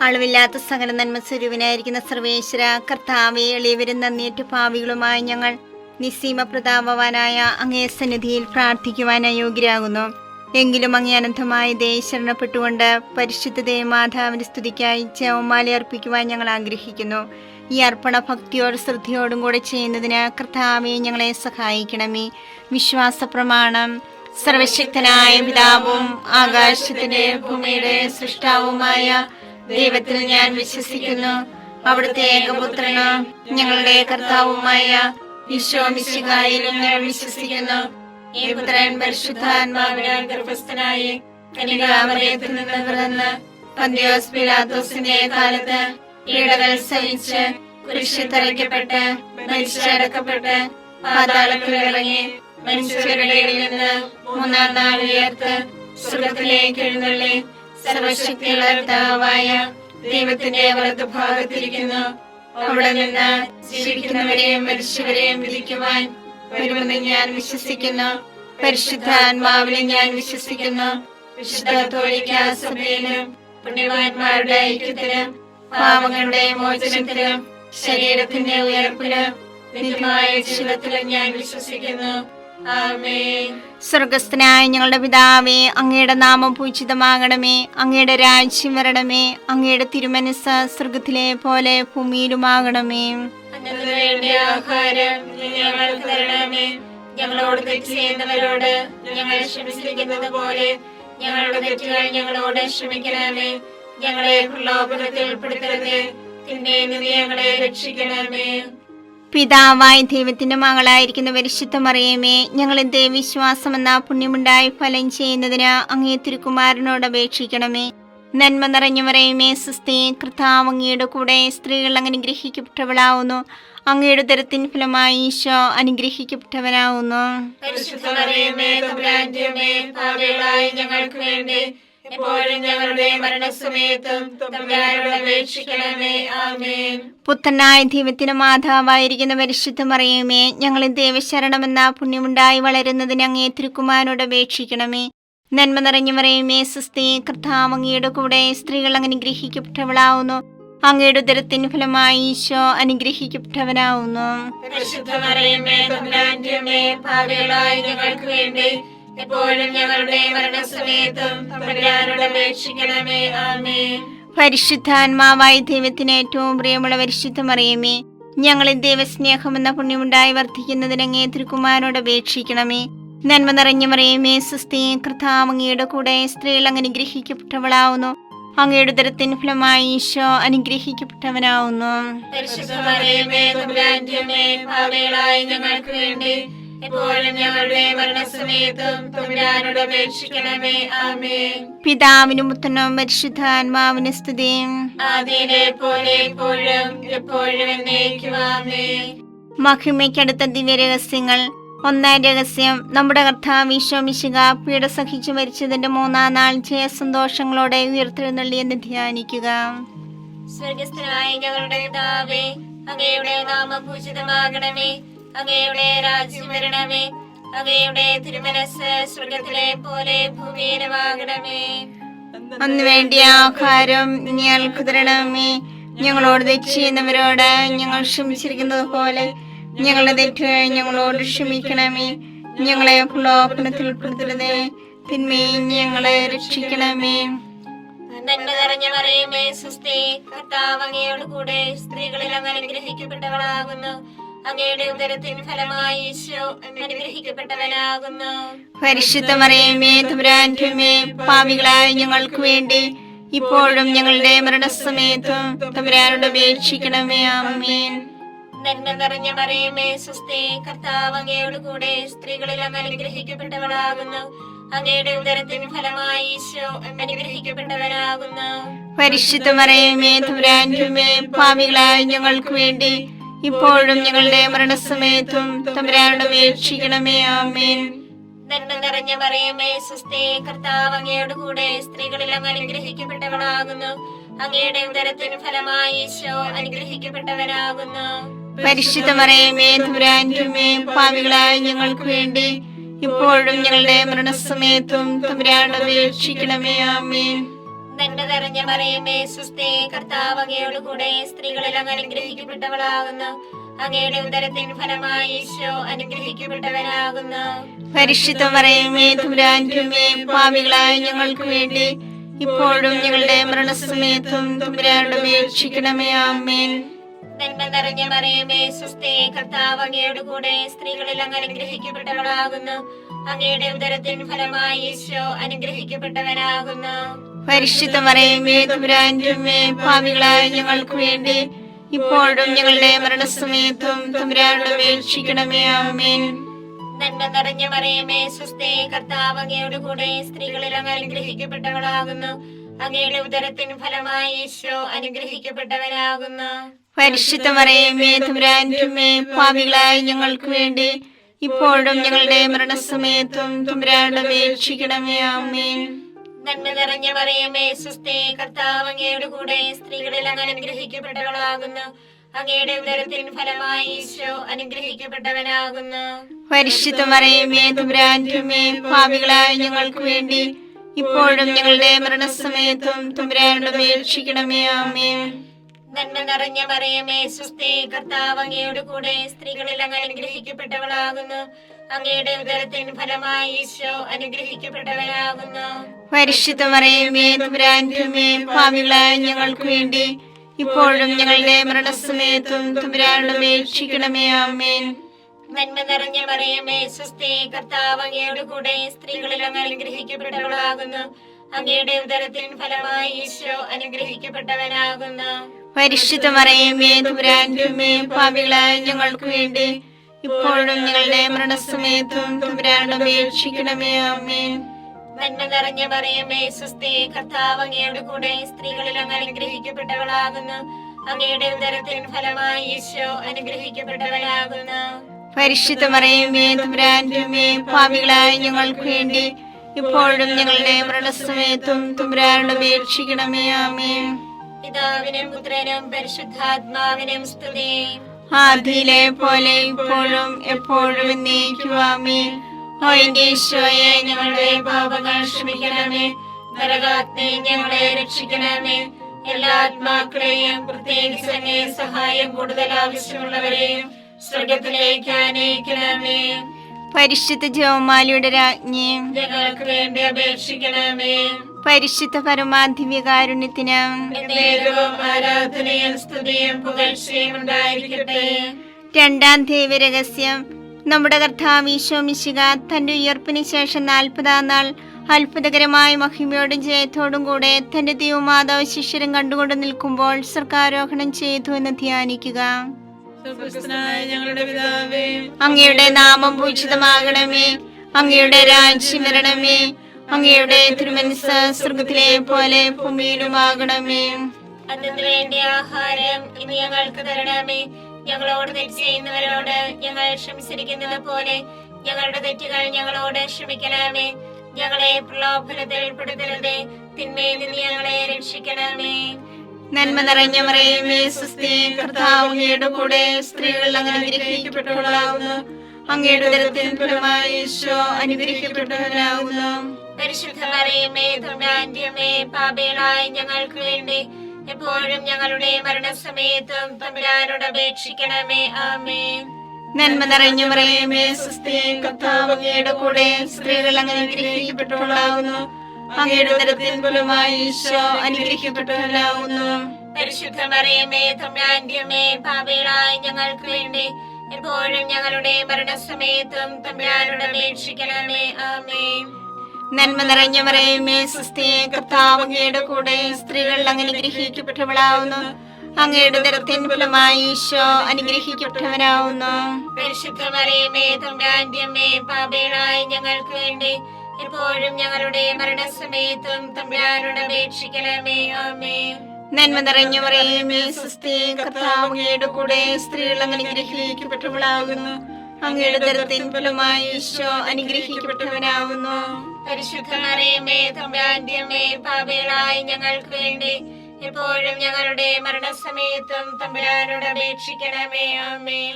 അളവില്ലാത്ത സകല നന്മ സ്വരൂപനായിരിക്കുന്ന സർവേശ്വര കർത്താവെ, എളിയവരും നന്ദിയേറ്റ പാപികളുമായി ഞങ്ങൾ നിസ്സീമ പ്രതാപവാനായ അങ്ങേ സന്നിധിയിൽ പ്രാർത്ഥിക്കുവാൻ അയോഗ്യരാകുന്നു. എങ്കിലും അങ്ങേ അനന്തമായ ദയ ശരണപ്പെട്ടുകൊണ്ട് പരിശുദ്ധ ദേവമാതാവിന്റെ സ്തുതിക്കായി ജപമാല അർപ്പിക്കുവാൻ ഞങ്ങൾ ആഗ്രഹിക്കുന്നു. ഈ അർപ്പണ ഭക്തിയോടും ശ്രദ്ധയോടും കൂടെ ചെയ്യുന്നതിന് കർത്താവെ ഞങ്ങളെ സഹായിക്കണമേ. വിശ്വാസ പ്രമാണം. സർവശക്തനായ പിതാവും ആകാശത്തിന്റെ ഭൂമിയുടെ സൃഷ്ടാവുമായ ദൈവത്തിൽ ഞാൻ വിശ്വസിക്കുന്നു. അവിടുത്തെ ഏകപുത്രന് ഞങ്ങളുടെ കർത്താവുമായ ഈശോ മിശിഹായിലും ഞാൻ വിശ്വസിക്കുന്നു. ഈ പുത്രൻ പരിശുദ്ധാത്മാവിനാൽ ഗർഭസ്ഥനായി കന്യകാമറിയത്തിൽ നിന്ന് പിറന്ന് പന്തിയോസ് പിലാത്തോസിന്റെ കാലത്ത് പീഡകൾ സഹിച്ച് കുരിശിൽ തറയ്ക്കപ്പെട്ട് മരിച്ചടക്കപ്പെട്ട് പാതാളത്തിൽ ഇറങ്ങി മനുഷ്യരുടെ ഇടയിൽ നിന്ന് മൂന്നാം നാൾ ഉയർത്ത് സ്വർഗ്ഗത്തിലേക്ക് എഴുന്നള്ളി സർവശക്തിയുള്ള പിതാവായ ദൈവത്തിന്റെ വലതുഭാഗത്തിരിക്കുന്നു. അവിടെ നിന്ന് ജീവിക്കുന്നവരെയും മരിച്ചവരെയും വിധിക്കുവാൻ വരുമെന്ന് ഞാൻ വിശ്വസിക്കുന്നു. പരിശുദ്ധാത്മാവിനെ ഞാൻ വിശ്വസിക്കുന്നു. വിശുദ്ധ കത്തോലിക്കാ സഭയിലും പുണ്യവാന്മാരുടെ ഐക്യത്തിലും പാപങ്ങളുടെ മോചനത്തിലും ശരീരത്തിന്റെ ഉയർപ്പിലും നിത്യമായ ജീവിതത്തിലും ഞാൻ വിശ്വസിക്കുന്നു. ആമേൻ. സ്വർഗസ്ഥനായ ഞങ്ങളുടെ പിതാവേ, അങ്ങയുടെ നാമം പൂജിതമാകണമേ. അങ്ങയുടെ രാജ്യം വരണമേ. അങ്ങയുടെ തിരുമനസ്സ് സ്വർഗത്തിലെ പോലെ ഭൂമിയിലുമാകണമേ. വേണ്ട ആഹാരം ഞങ്ങൾക്ക് തരണമേ. ഞങ്ങളോട് തെറ്റ് ചെയ്യുന്നവരോട് ഞങ്ങൾ ക്ഷമിച്ചിരിക്കുന്നത് പോലെ ഞങ്ങളുടെ തെറ്റുകൾ ഞങ്ങളോട് ക്ഷമിക്കണമേ. ഞങ്ങളെ പ്രലോഭനത്തിൽ ഉൾപ്പെടുത്തരുതേ, തിന്മയിൽ ഞങ്ങളെ രക്ഷിക്കണമേ. പിതാവായ ദൈവത്തിന്റെ മകളായിരിക്കുന്ന പരിശുദ്ധ മറിയമേ, ഞങ്ങളിൽ ദൈവവിശ്വാസം എന്ന പുണ്യമുണ്ടായി ഫലം ചെയ്യുന്നതിന് അങ്ങേ തിരുക്കുമാരനോട് അപേക്ഷിക്കണമേ. നന്മ നിറഞ്ഞു മറിയമേ, സ്വസ്തി, കർത്താവ് അങ്ങയുടെ കൂടെ സ്ത്രീകൾ അനുഗ്രഹിക്കപ്പെട്ടവളാവുന്നു. അങ്ങയുടെ ഉദരത്തിൻ ഫലമായി ഈശോ അനുഗ്രഹിക്കപ്പെട്ടവനാവുന്നു. പരിശുദ്ധ മറിയമേ, തമ്പുരാന്റെ അമ്മേ, പാപികളായ ഞങ്ങൾക്ക് വേണ്ടി എപ്പോഴും ഞങ്ങളുടെ മരണസമയത്തും തമ്പുരാനോട് അപേക്ഷിക്കണമേ. ആമേൻ. പുത്രനായ ദൈവത്തിന്റെ മാതാവായിരിക്കുന്ന പരിശുദ്ധ മറിയമേ, ഞങ്ങളിൽ ദൈവശരണമെന്ന പുണ്യമുണ്ടായി വളരുന്നതിന് അങ്ങേ തിരുക്കുമാരനോട് അപേക്ഷിക്കണമേ. നന്മ നിറഞ്ഞു മറിയമേ, സ്വസ്തി, കർത്താവ് അങ്ങയുടെ കൂടെ സ്ത്രീകൾ അനുഗ്രഹിക്കപ്പെട്ടവളാവുന്നു. അങ്ങയുടെ ഉദരത്തിൻ ഫലമായി ഈശോ അനുഗ്രഹിക്കപ്പെട്ടവനാവുന്നു. പരിശുദ്ധ മറിയമേ, തമ്പുരാന്റെ അമ്മേ, പാപികളായ ഞങ്ങൾക്ക് വേണ്ടി എപ്പോഴും ഞങ്ങളുടെ മരണസമയത്തും തമ്പുരാനോട് അപേക്ഷിക്കണമേ. ആമേൻ. പരിശുദ്ധാത്മാവായ ദൈവത്തിന് ഏറ്റവും പ്രിയമുള്ള പരിശുദ്ധ മറിയമേ, ഞങ്ങളിൽ ദൈവസ്നേഹമെന്ന പുണ്യമുണ്ടായി വർദ്ധിക്കുന്നതിന് അങ്ങേ തിരുക്കുമാരനോട് അപേക്ഷിക്കണമേ. നന്മ നിറഞ്ഞു മറിയമേ, സ്വസ്തി, കർത്താവ് അങ്ങയുടെ കൂടെ സ്ത്രീകൾ അനുഗ്രഹിക്കപ്പെട്ടവളാവുന്നു. അങ്ങയുടെ ഉദരത്തിൻ ഫലമായി ഈശോ അനുഗ്രഹിക്കപ്പെട്ടവനാവുന്നു. പരിശുദ്ധ മറിയമേ, തമ്പുരാന്റെ അമ്മേ, പാപികളായ ഞങ്ങൾക്ക് വേണ്ടി എപ്പോഴും ഞങ്ങളുടെ മരണസമയത്തും തമ്പുരാനോട് അപേക്ഷിക്കണമേ. ആമേൻ. പിതാവിനും പുത്രനും പരിശുദ്ധാത്മാവിനും സ്തുതി. ആദിയിലെ പോലെ എപ്പോഴും എപ്പോഴും എന്നേക്കും. ആമേൻ. മഹിമയ്ക്കടുത്ത ദിവ്യരഹസ്യങ്ങൾ. ഒന്നാം രഹസ്യം, നമ്മുടെ കർത്താവ് ഈശോ മിശിഹാ പീഡ സഹിച്ചു മരിച്ചതിന്റെ മൂന്നാം നാൾ ജയസന്തോഷങ്ങളോടെ ഉയർത്തെഴുന്നള്ളിയെന്ന് ധ്യാനിക്കുക. സ്വർഗസ്ഥനായ ഞങ്ങളുടെ പിതാവേ, അങ്ങയുടെ നാമം പൂജിതമാകണമേ. അങ്ങയുടെ രാജ്യം വരണമേ. അങ്ങയുടെ തിരുമനസ്സ് സ്വർഗത്തിലെ പോലെ ഭൂമിയിലുമാകണമേ. അന്ന് വേണ്ടിയ ആഹാരം ഞങ്ങൾക്ക് തരണമേ. ഞങ്ങളോട് തെറ്റ് ചെയ്യുന്നവരോട് ഞങ്ങൾ ക്ഷമിച്ചിരിക്കുന്നത് പോലെ ഞങ്ങളുടെ തെറ്റുകൾ ഞങ്ങളോട് ക്ഷമിക്കണമേ. ഞങ്ങളെ പ്രലോഭനത്തിൽ ഉൾപ്പെടുത്തരുതേ, തിന്മയിൽ ഞങ്ങളെ രക്ഷിക്കണമേ. നന്മ നിറഞ്ഞ മറിയമേ, സ്വസ്തി, കർത്താവ് അങ്ങയോട് കൂടെ സ്ത്രീകളിൽ അങ്ങ് അനുഗ്രഹിക്കപ്പെട്ടവളാകുന്നു. അങ്ങയുടെ ഉദരത്തിൻ ഫലമായി ഈശോ അനുഗ്രഹിക്കപ്പെട്ടവനാകുന്നു. പരിശുദ്ധ മറിയമേ, തമ്പുരാന്റെ അമ്മേ, പാപികളായ ഞങ്ങൾക്ക് വേണ്ടി ഇപ്പോഴും ഞങ്ങളുടെ മരണസമയത്തും തമ്പുരാനോട് അപേക്ഷിക്കണമേ. ആമേൻ. നന്മ നിറഞ്ഞ മറിയമേ, സ്വസ്തി, കർത്താവ് അങ്ങയോട് കൂടെ സ്ത്രീകളിൽ അങ്ങ് അനുഗ്രഹിക്കപ്പെട്ടവളാകുന്നു. അങ്ങയുടെ ഉദരത്തിൻ ഫലമായി ഈശോ അനുഗ്രഹിക്കപ്പെട്ടവനാകുന്നു. പരിശുദ്ധ മറിയമേ, തമ്പുരാന്റെ അമ്മേ, പാപികളായ ഞങ്ങൾക്ക് വേണ്ടി ഇപ്പോഴും ഞങ്ങളുടെ മരണസമയത്തും തമ്പുരാനോട് അപേക്ഷിക്കണമേ. ആമേൻ. നന്മ നിറഞ്ഞ മറിയമേ, സ്വസ്തി, കർത്താവ് അങ്ങയോട് കൂടെ സ്ത്രീകളിൽ അങ്ങ് അനുഗ്രഹിക്കപ്പെട്ടവളാകുന്നു. അങ്ങയുടെ ഉദരത്തിന് ഫലമായി ഈശോ അനുഗ്രഹിക്കപ്പെട്ടവനാകുന്നു. പരിശുദ്ധ മറിയമേ, തമ്പുരാന്റെ അമ്മേ, പാപികളായ ഞങ്ങൾക്ക് വേണ്ടി ഇപ്പോഴും ഞങ്ങളുടെ മരണസമയത്തും തമ്പുരാനോട് അപേക്ഷിക്കണമേ. ആമേൻ. നന്മ നിറഞ്ഞ മറിയമേ സുസ്ഥി, കർത്താവ് അങ്ങയോട് കൂടെ സ്ത്രീകളിൽ അങ്ങ് അനുഗ്രഹിക്കപ്പെട്ടവളാകുന്നു. അങ്ങയുടെ ഉദരത്തിൻ ഫലമായി ഈശോ അനുഗ്രഹിക്കപ്പെട്ടവനാകുന്നു. പരിശുദ്ധ മറിയമേ തമ്പുരാന്റെ അമ്മേ, പാപികളായ ഞങ്ങൾക്ക് വേണ്ടി ഇപ്പോഴും ഞങ്ങളുടെ മരണസമയത്തും തമ്പുരാനോട് അപേക്ഷിക്കണമേ. ആമേൻ. നന്മ നിറഞ്ഞ മറിയമേ സുസ്ഥി, കർത്താവ് അങ്ങയോട് കൂടെ സ്ത്രീകളിൽ അങ്ങ് അനുഗ്രഹിക്കപ്പെട്ടവളാകുന്നു. അങ്ങയുടെ ഉദരത്തിൻ ഫലമായി ഈശോ അനുഗ്രഹിക്കപ്പെട്ടവനാകുന്നു. പരിശുദ്ധ മറിയമേ തമ്പുരാന്റെ അമ്മേ, പാപികളായ ഞങ്ങൾക്ക് വേണ്ടി ഇപ്പോഴും ഞങ്ങളുടെ മരണസമയത്തും തമ്പുരാനോട് അപേക്ഷിക്കണമേ. ആമേൻ. നന്മ നിറഞ്ഞ മറിയമേ സുസ്ഥി, കർത്താവ് അങ്ങയോട് കൂടെ സ്ത്രീകളിൽ അങ്ങ് അനുഗ്രഹിക്കപ്പെട്ടവളാകുന്നു. അങ്ങയുടെ ഉദരത്തിൻ ഫലമായി ഈശോ അനുഗ്രഹിക്കപ്പെട്ടവനാകുന്നു. പരിശുദ്ധ മറിയമേ തമ്പുരാന്റെ അമ്മേ, പാപികളായ ഞങ്ങൾക്ക് വേണ്ടി ഇപ്പോഴും ഞങ്ങളുടെ മരണസമയത്തും തമ്പുരാനോട് അപേക്ഷിക്കണമേ. ആമേൻ. നന്മ നിറഞ്ഞ മറിയമേ സുസ്ഥി, കർത്താവ് അങ്ങയോട് കൂടെ സ്ത്രീകളിൽ അങ്ങ് അനുഗ്രഹിക്കപ്പെട്ടവളാകുന്നു. അങ്ങയുടെ ഉദരത്തിൻ ഫലമായി ഈശോ അനുഗ്രഹിക്കപ്പെട്ടവനാകുന്നു. പരിശുദ്ധ മറിയമേ തമ്പുരാന്റെ അമ്മേ, പാപികളായ ഞങ്ങൾക്ക് വേണ്ടി ഇപ്പോഴും ഞങ്ങളുടെ മരണസമയത്തും തമ്പുരാനോട് അപേക്ഷിക്കണമേ. ആമേൻ. നന്മ നിറഞ്ഞ മറിയമേ സുസ്ഥി, കർത്താവ് അങ്ങയോട് കൂടെ സ്ത്രീകളിൽ അങ്ങ് അനുഗ്രഹിക്കപ്പെട്ടവളാകുന്നു. അങ്ങയുടെ ഉദരത്തിൻ ഫലമായി ഈശോ അനുഗ്രഹിക്കപ്പെട്ടവനാകുന്നു. പരിശുദ്ധ മറിയമേ തമ്പുരാന്റെ അമ്മേ, പാപികളായ ഞങ്ങൾക്ക് വേണ്ടി ഇപ്പോഴും ഞങ്ങളുടെ മരണസമയത്തും തമ്പുരാനോട് അപേക്ഷിക്കണമേ. ആമേൻ. നന്മ നിറഞ്ഞ മറിയമേ സുസ്ഥി, കർത്താവ് അങ്ങയോട് കൂടെ സ്ത്രീകളിൽ അങ്ങ് അനുഗ്രഹിക്കപ്പെട്ടവളാകുന്നു. അങ്ങയുടെ ഉദരത്തിൻ ഫലമായി ഈശോ അനുഗ്രഹിക്കപ്പെട്ടവനാകുന്നു. പരിശുദ്ധ മറിയമേ തമ്പുരാന്റെ അമ്മേ, പാപികളായ ഞങ്ങൾക്ക് വേണ്ടി ഇപ്പോഴും ഞങ്ങളുടെ മരണസമയത്തും തമ്പുരാനോട് അപേക്ഷിക്കണമേ. ആമേൻ. നന്മ നിറഞ്ഞ മറിയമേ സുസ്ഥി, കർത്താവ് അങ്ങയോട് കൂടെ സ്ത്രീകളിൽ അങ്ങ് അനുഗ്രഹിക്കപ്പെട്ടവളാകുന്നു. അങ്ങയുടെ ഉദരത്തിൻ ഫലമായി ഈശോ അനുഗ്രഹിക്കപ്പെട്ടവനാകുന്നു. പരിശുദ്ധ മറിയമേ തമ്പുരാന്റെ അമ്മേ, പാപികളായ ഞങ്ങൾക്ക് വേണ്ടി ഇപ്പോഴും ഞങ്ങളുടെ മരണസമയത്തും തമ്പുരാനോട് അപേക്ഷിക്കണമേ. ആമേൻ. പിതാവിനും പുത്രനും പരിശുദ്ധാത്മാവിനും സ്തുതി. ആദിയിലെ പോലെ ഇപ്പോഴും എപ്പോഴും എന്നേക്കും. ആമേൻ. ഓ എന്റെ ഈശോയെ, ഞങ്ങളുടെ പാപങ്ങൾ ക്ഷമിക്കണമേ. നരകാഗ്നി ഞങ്ങളെ രക്ഷിക്കണമേ. എല്ലാ ആത്മാക്കളെയും പ്രത്യേകിച്ച് അങ്ങേ സഹായം കൂടുതൽ ആവശ്യമുള്ളവരെയും സ്വർഗത്തിലേക്ക് ആനയിക്കണമേ. പരിശുദ്ധ ജപമാലയുടെ രാജ്ഞി, ഞങ്ങൾക്ക് വേണ്ടി അപേക്ഷിക്കണമേ. പരിശുദ്ധ പരമാധിവ്യകാരുണ്യത്തിന് എന്നേരവും ആരാധനയും സ്തുതിയും പുകഴ്ചയും ഉണ്ടായിരിക്കട്ടെ. രണ്ടാം ദൈവരഹസ്യം. നമ്മുടെ കർത്താവ് ഈശോ മിശിഹ തന്റെ ഉയർപ്പിന് ശേഷം 40-ാം നാൾ അത്ഭുതകരമായ മഹിമയോടും ജയത്തോടും കൂടെ തന്റെ ദൈവമാതാവ് ശിഷ്യരും കണ്ടുകൊണ്ട് നിൽക്കുമ്പോൾ സ്വർഗ്ഗാരോഹണം ചെയ്തു എന്ന് ധ്യാനിക്കുക. ഞങ്ങളുടെ പിതാവേ, അങ്ങയുടെ നാമം പൂജിതമാകണമേ. അങ്ങയുടെ രാജ്യം വരണമേ. അങ്ങയുടെ തിരുമനസ്സ് സ്വർഗ്ഗത്തിലെ പോലെ ഭൂമിയിലുമാകണമേ. അതിനു വേണ്ടി ആഹാരം ഇനി ഞങ്ങൾക്ക് തരണമേ. ഞങ്ങളോട് തെറ്റ് ചെയ്യുന്നവരോട് ഞങ്ങൾ ക്ഷമിച്ചിരിക്കുന്നത് പോലെ ഞങ്ങളുടെ തെറ്റുകൾ ഞങ്ങളോട് ക്ഷമിക്കണമേ. ഞങ്ങളെ പ്രലോഭനത്തിൽ ഉൾപ്പെടുത്തരുതേ, തിന്മയിൽ നിന്ന് ഞങ്ങളെ രക്ഷിക്കണമേ. നന്മ നിറഞ്ഞ മറിയമേ സുസ്ഥി, കർത്താവ് അങ്ങയുടെ കൂടെ സ്ത്രീകൾ അങ്ങ് അനുഗ്രഹിക്കപ്പെട്ടവളാകുന്നു. അങ്ങയുടെ ഉദരത്തിൻ ഫലമായി ഈശോ അനുഗ്രഹിക്കപ്പെട്ടവനാകുന്നു. പരിശുദ്ധ മറിയമേ തമ്പുരാന്റെ അമ്മേ, പാപികളായ ഞങ്ങൾക്ക് വേണ്ടി എപ്പോഴും ഞങ്ങളുടെ മരണസമയത്തും തമ്പുരാനോട് അപേക്ഷിക്കണമേ. ആമേൻ. നന്മ നിറഞ്ഞ മറിയമേ സുസ്ഥി, കർത്താവ് അങ്ങയുടെ കൂടെ സ്ത്രീകൾ അങ്ങ് അനുഗ്രഹിക്കപ്പെട്ടവളാകുന്നു. അങ്ങയുടെ ഉദരത്തിൻ ഫലമായി ഈശോ അനുഗ്രഹിക്കപ്പെട്ടവനാകുന്നു. പരിശുദ്ധ മറിയമേ തമ്പുരാന്റെ അമ്മേ, പാപികളായ ഞങ്ങൾക്ക് വേണ്ടി എപ്പോഴും ഞങ്ങളുടെ മരണസമയത്തും തമ്പുരാനോട് അപേക്ഷിക്കണമേ. ആമേൻ. നന്മ നിറഞ്ഞ മറിയമേ സുസ്ഥി, കർത്താവ് അങ്ങയുടെ കൂടെ സ്ത്രീകൾ അങ്ങ് അനുഗ്രഹിക്കപ്പെട്ടവളാകുന്നു. അങ്ങയുടെ ഉദരത്തിൻ ഫലമായി ഈശോ അനുഗ്രഹിക്കപ്പെട്ടവനാകുന്നു. പരിശുദ്ധ മറിയമേ തമ്പുരാന്റെ അമ്മേ, പാപികളായ ഞങ്ങൾക്ക് വേണ്ടി എപ്പോഴും ഞങ്ങളുടെ മരണസമയത്തും തമ്പുരാനോട് അപേക്ഷിക്കണമേ. ആമേൻ. നന്മ നിറഞ്ഞ മറിയമേ സുസ്ഥി, കർത്താവ് അങ്ങയുടെ കൂടെ സ്ത്രീകൾ അങ്ങ് അനുഗ്രഹിക്കപ്പെട്ടവളാകുന്നു. അങ്ങയുടെ ഉദരത്തിൻ ഫലമായി ഈശോ അനുഗ്രഹിക്കപ്പെട്ടവനാകുന്നു. പരിശുദ്ധ മറിയമേ തമ്പുരാന്റെ അമ്മേ, പാപികളായ ഞങ്ങൾക്ക് വേണ്ടി എപ്പോഴും ഞങ്ങളുടെ മരണസമയത്തും തമ്പുരാനോട് അപേക്ഷിക്കണമേ. ആമേൻ.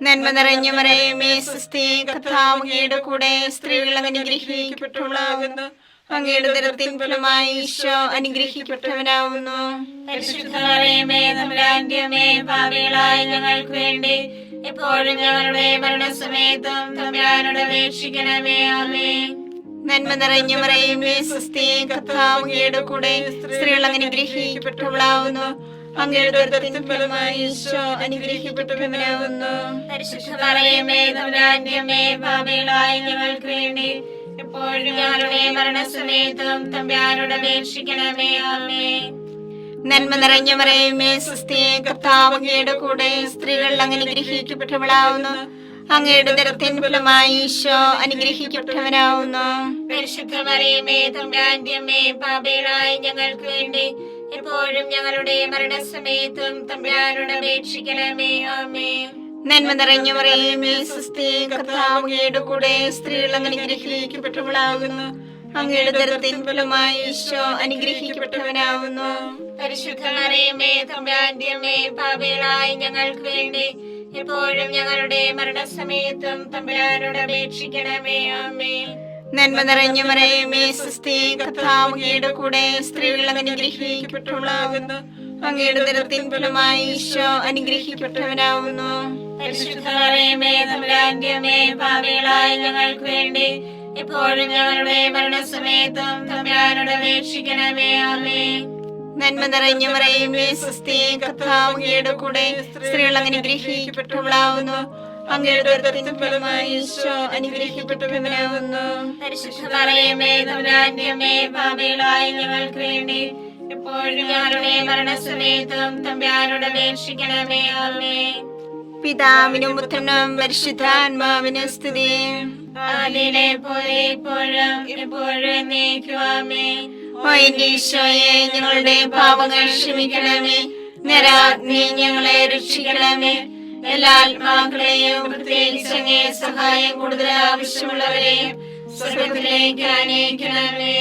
നന്മ നിറഞ്ഞ മറിയമേ സുസ്ഥി, കർത്താവ് അങ്ങയുടെ കൂടെ സ്ത്രീകൾ അങ്ങ് അനുഗ്രഹിക്കപ്പെട്ടവളാകുന്നു. അങ്ങയുടെ ഉദരത്തിൻ ഫലമായി ഈശോ അനുഗ്രഹിക്കപ്പെട്ടവനാവുന്നു. പരിശുദ്ധ മറിയമേ തമ്പുരാന്റെ അമ്മേ, പാപികളായ ഞങ്ങൾക്ക് വേണ്ടി എപ്പോഴും ഞങ്ങളുടെ മരണസമയത്തും തമ്പുരാനോട് അപേക്ഷിക്കണമേ. ആമേൻ. നന്മ നിറഞ്ഞ മറിയമേ സ്വസ്തി, കർത്താവ് അങ്ങയുടെ കൂടെ, സ്ത്രീകൾ അനുഗ്രഹിക്കപ്പെട്ടവളാവുന്നു. അങ്ങയുടെ ഉദരത്തിൻ ഫലമായി ഈശോ അനുഗ്രഹിക്കപ്പെട്ടവനാവുന്നു. പരിശുദ്ധ മറിയമേ തമ്പുരാന്റെ അമ്മേ, പാപികളായ ഞങ്ങൾക്ക് വേണ്ടി എപ്പോഴും ഞങ്ങളുടെ മരണസമയത്തും തമ്പുരാനോട് അപേക്ഷിക്കണമേ. ആമേൻ. നന്മ നിറഞ്ഞ മറിയമേ സ്വസ്തി, കർത്താവ് അങ്ങയുടെ കൂടെ, സ്ത്രീകൾ അനുഗ്രഹിക്കപ്പെട്ടവളാവുന്നു. അങ്ങയുടെ ഉദരത്തിൻ ഫലമായി ഈശോ അനുഗ്രഹിക്കപ്പെട്ടവനാവുന്നു. പരിശുദ്ധ മറിയമേ തമ്പുരാന്റെ അമ്മേ, പാപികളായ ഞങ്ങൾക്ക് വേണ്ടി എപ്പോഴും ഞങ്ങളുടെ മരണസമയത്തും തമ്പുരാനോട് അപേക്ഷിക്കണമേ. ആമേൻ. നന്മ നിറഞ്ഞ മറിയമേ സ്വസ്തി, കർത്താവ് അങ്ങയുടെ കൂടെ, സ്ത്രീകൾ അനുഗ്രഹിക്കപ്പെട്ടവളാകുന്നു. അങ്ങയുടെ ഉദരത്തിൻ ഫലമായി ഈശോ അനുഗ്രഹിക്കപ്പെട്ടവനാവുന്നു. പരിശുദ്ധ മറിയമേ തമ്പുരാന്റെ അമ്മേ, പാപികളായ ഞങ്ങൾക്ക് വേണ്ടി എപ്പോഴും ഞങ്ങളുടെ മരണസമയത്തും തമ്പുരാനോട് അപേക്ഷിക്കണമേ. ആമേൻ. നന്മ നിറഞ്ഞ മറിയമേ സ്വസ്തി, കർത്താവ് അങ്ങയുടെ കൂടെ, സ്ത്രീകൾ അനുഗ്രഹിക്കപ്പെട്ടവളാകുന്നു. അങ്ങയുടെ ഉദരത്തിൻ ഫലമായി ഈശോ അനുഗ്രഹിക്കപ്പെട്ടവനാവുന്നു. പരിശുദ്ധ മറിയമേ തമ്പുരാന്റെ അമ്മേ, പാപികളായ ഞങ്ങൾക്ക് വേണ്ടി എപ്പോഴും ഞങ്ങളുടെ മരണസമയത്തും തമ്പുരാനോട് അപേക്ഷിക്കണമേ. ആമേൻ. നന്മ നിറഞ്ഞ മറിയമേ സ്വസ്തി, കർത്താവ് അങ്ങയുടെ കൂടെ, സ്ത്രീകൾ അനുഗ്രഹിക്കപ്പെട്ടവളാവുന്നു. അങ്ങയുടെ ഉദരത്തിൻ ഫലമായി ഈശോ അനുഗ്രഹിക്കപ്പെട്ടവനാവുന്നു. പരിശുദ്ധ മറിയമേ തമ്പുരാന്റെ അമ്മേ, പാപികളായ ഞങ്ങൾക്ക് വേണ്ടി എപ്പോഴും ഞങ്ങളുടെ മരണസമയത്തും തമ്പുരാനോട് അപേക്ഷിക്കണമേ. ആമേൻ. പിതാവിനും പുത്രനും പരിശുദ്ധാത്മാവിനും സ്തുതി. ആദിയിലെ പോലെ ഇപ്പോഴും എപ്പോഴും എന്നേക്കും. ആമേൻ. ഓ എന്റെ ഈശോയെ, ഞങ്ങളുടെ പാപങ്ങൾ ക്ഷമിക്കണമേ. നരാഗ്നി ഞങ്ങളെ രക്ഷിക്കണമേ. എല്ലാ ആത്മാക്കളെയും, പ്രത്യേകിച്ച് അങ്ങേ സഹായം കൂടുതൽ ആവശ്യമുള്ളവരെയും സ്വർഗ്ഗത്തിലേക്ക് ആനയിക്കണമേ.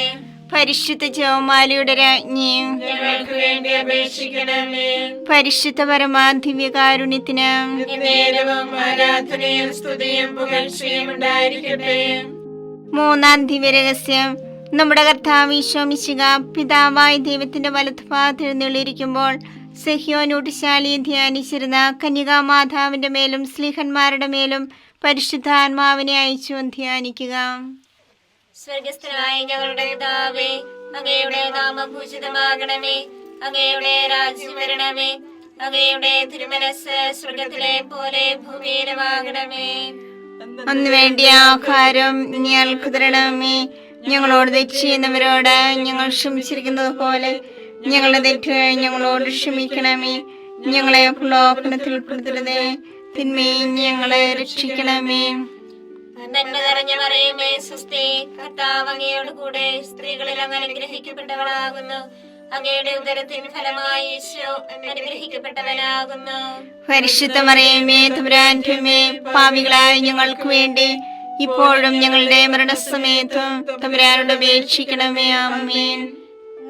പരിശുദ്ധ ജപമാലയുടെ രാജ്ഞിയും ഞങ്ങൾക്ക് വേണ്ടി അപേക്ഷിക്കണമേ. പരിശുദ്ധ പരമാധിവ്യകാരുണ്യത്തിന് നേരവും ആരാധനയും സ്തുതിയും പുകഴ്ചയും ഉണ്ടായിരിക്കട്ടെ. മൂന്നാം ദിവ്യരഹസ്യം. നമ്മുടെ കർത്താവ് ഈശോ മിശിഹ പിതാവായ ദൈവത്തിന്റെ വലത്തുഭാഗത്ത് എഴുന്നള്ളിയിരിക്കുമ്പോൾ സഹ്യോനൂട്ടുശാലിയെ ധ്യാനിച്ചിരുന്ന കന്യകാമാതാവിന്റെ മേലും സ്ലീഹന്മാരുടെ മേലും പരിശുദ്ധാത്മാവിനെ അയച്ചു ധ്യാനിക്കുക. സ്വർഗസ്ഥനായ ഞങ്ങളുടെ പിതാവേ, അങ്ങയുടെ നാമം പൂജിതമാകണമേ. അങ്ങയുടെ രാജ്യം വരണമേ. അങ്ങയുടെ തിരുമനസ്സ് സ്വർഗത്തിലെ പോലെ ഭൂമിയിലുമാകണമേ. അന്ന് വേണ്ടിയ ആഹാരം ഞങ്ങൾക്ക് തരണമേ. ഞങ്ങളോട് തെറ്റ് ചെയ്യുന്നവരോട് ഞങ്ങൾ ക്ഷമിച്ചിരിക്കുന്നത് പോലെ ഞങ്ങളുടെ തെറ്റുകൾ ഞങ്ങളോട് ക്ഷമിക്കണമേ. ഞങ്ങളെ പ്രലോഭനത്തിൽ ഉൾപ്പെടുത്തരുതേ, തിന്മയിൽ ഞങ്ങളെ രക്ഷിക്കണമേ. നന്മ നിറഞ്ഞ മറിയമേ സ്വസ്തി, കർത്താവ് അങ്ങയോട് കൂടെ, സ്ത്രീകളിൽ അങ്ങ് അനുഗ്രഹിക്കപ്പെട്ടവളാകുന്നു. അങ്ങയുടെ ഉദരത്തിൻ ഫലമായി ഈശോ അനുഗ്രഹിക്കപ്പെട്ടവനാകുന്നു. പരിശുദ്ധ മറിയമേ തമ്പുരാന്റെ അമ്മേ, പാപികളായ ഞങ്ങൾക്ക് വേണ്ടി ഇപ്പോഴും ഞങ്ങളുടെ മരണസമയത്തും തമ്പുരാനോട് അപേക്ഷിക്കണമേ. ആമേൻ.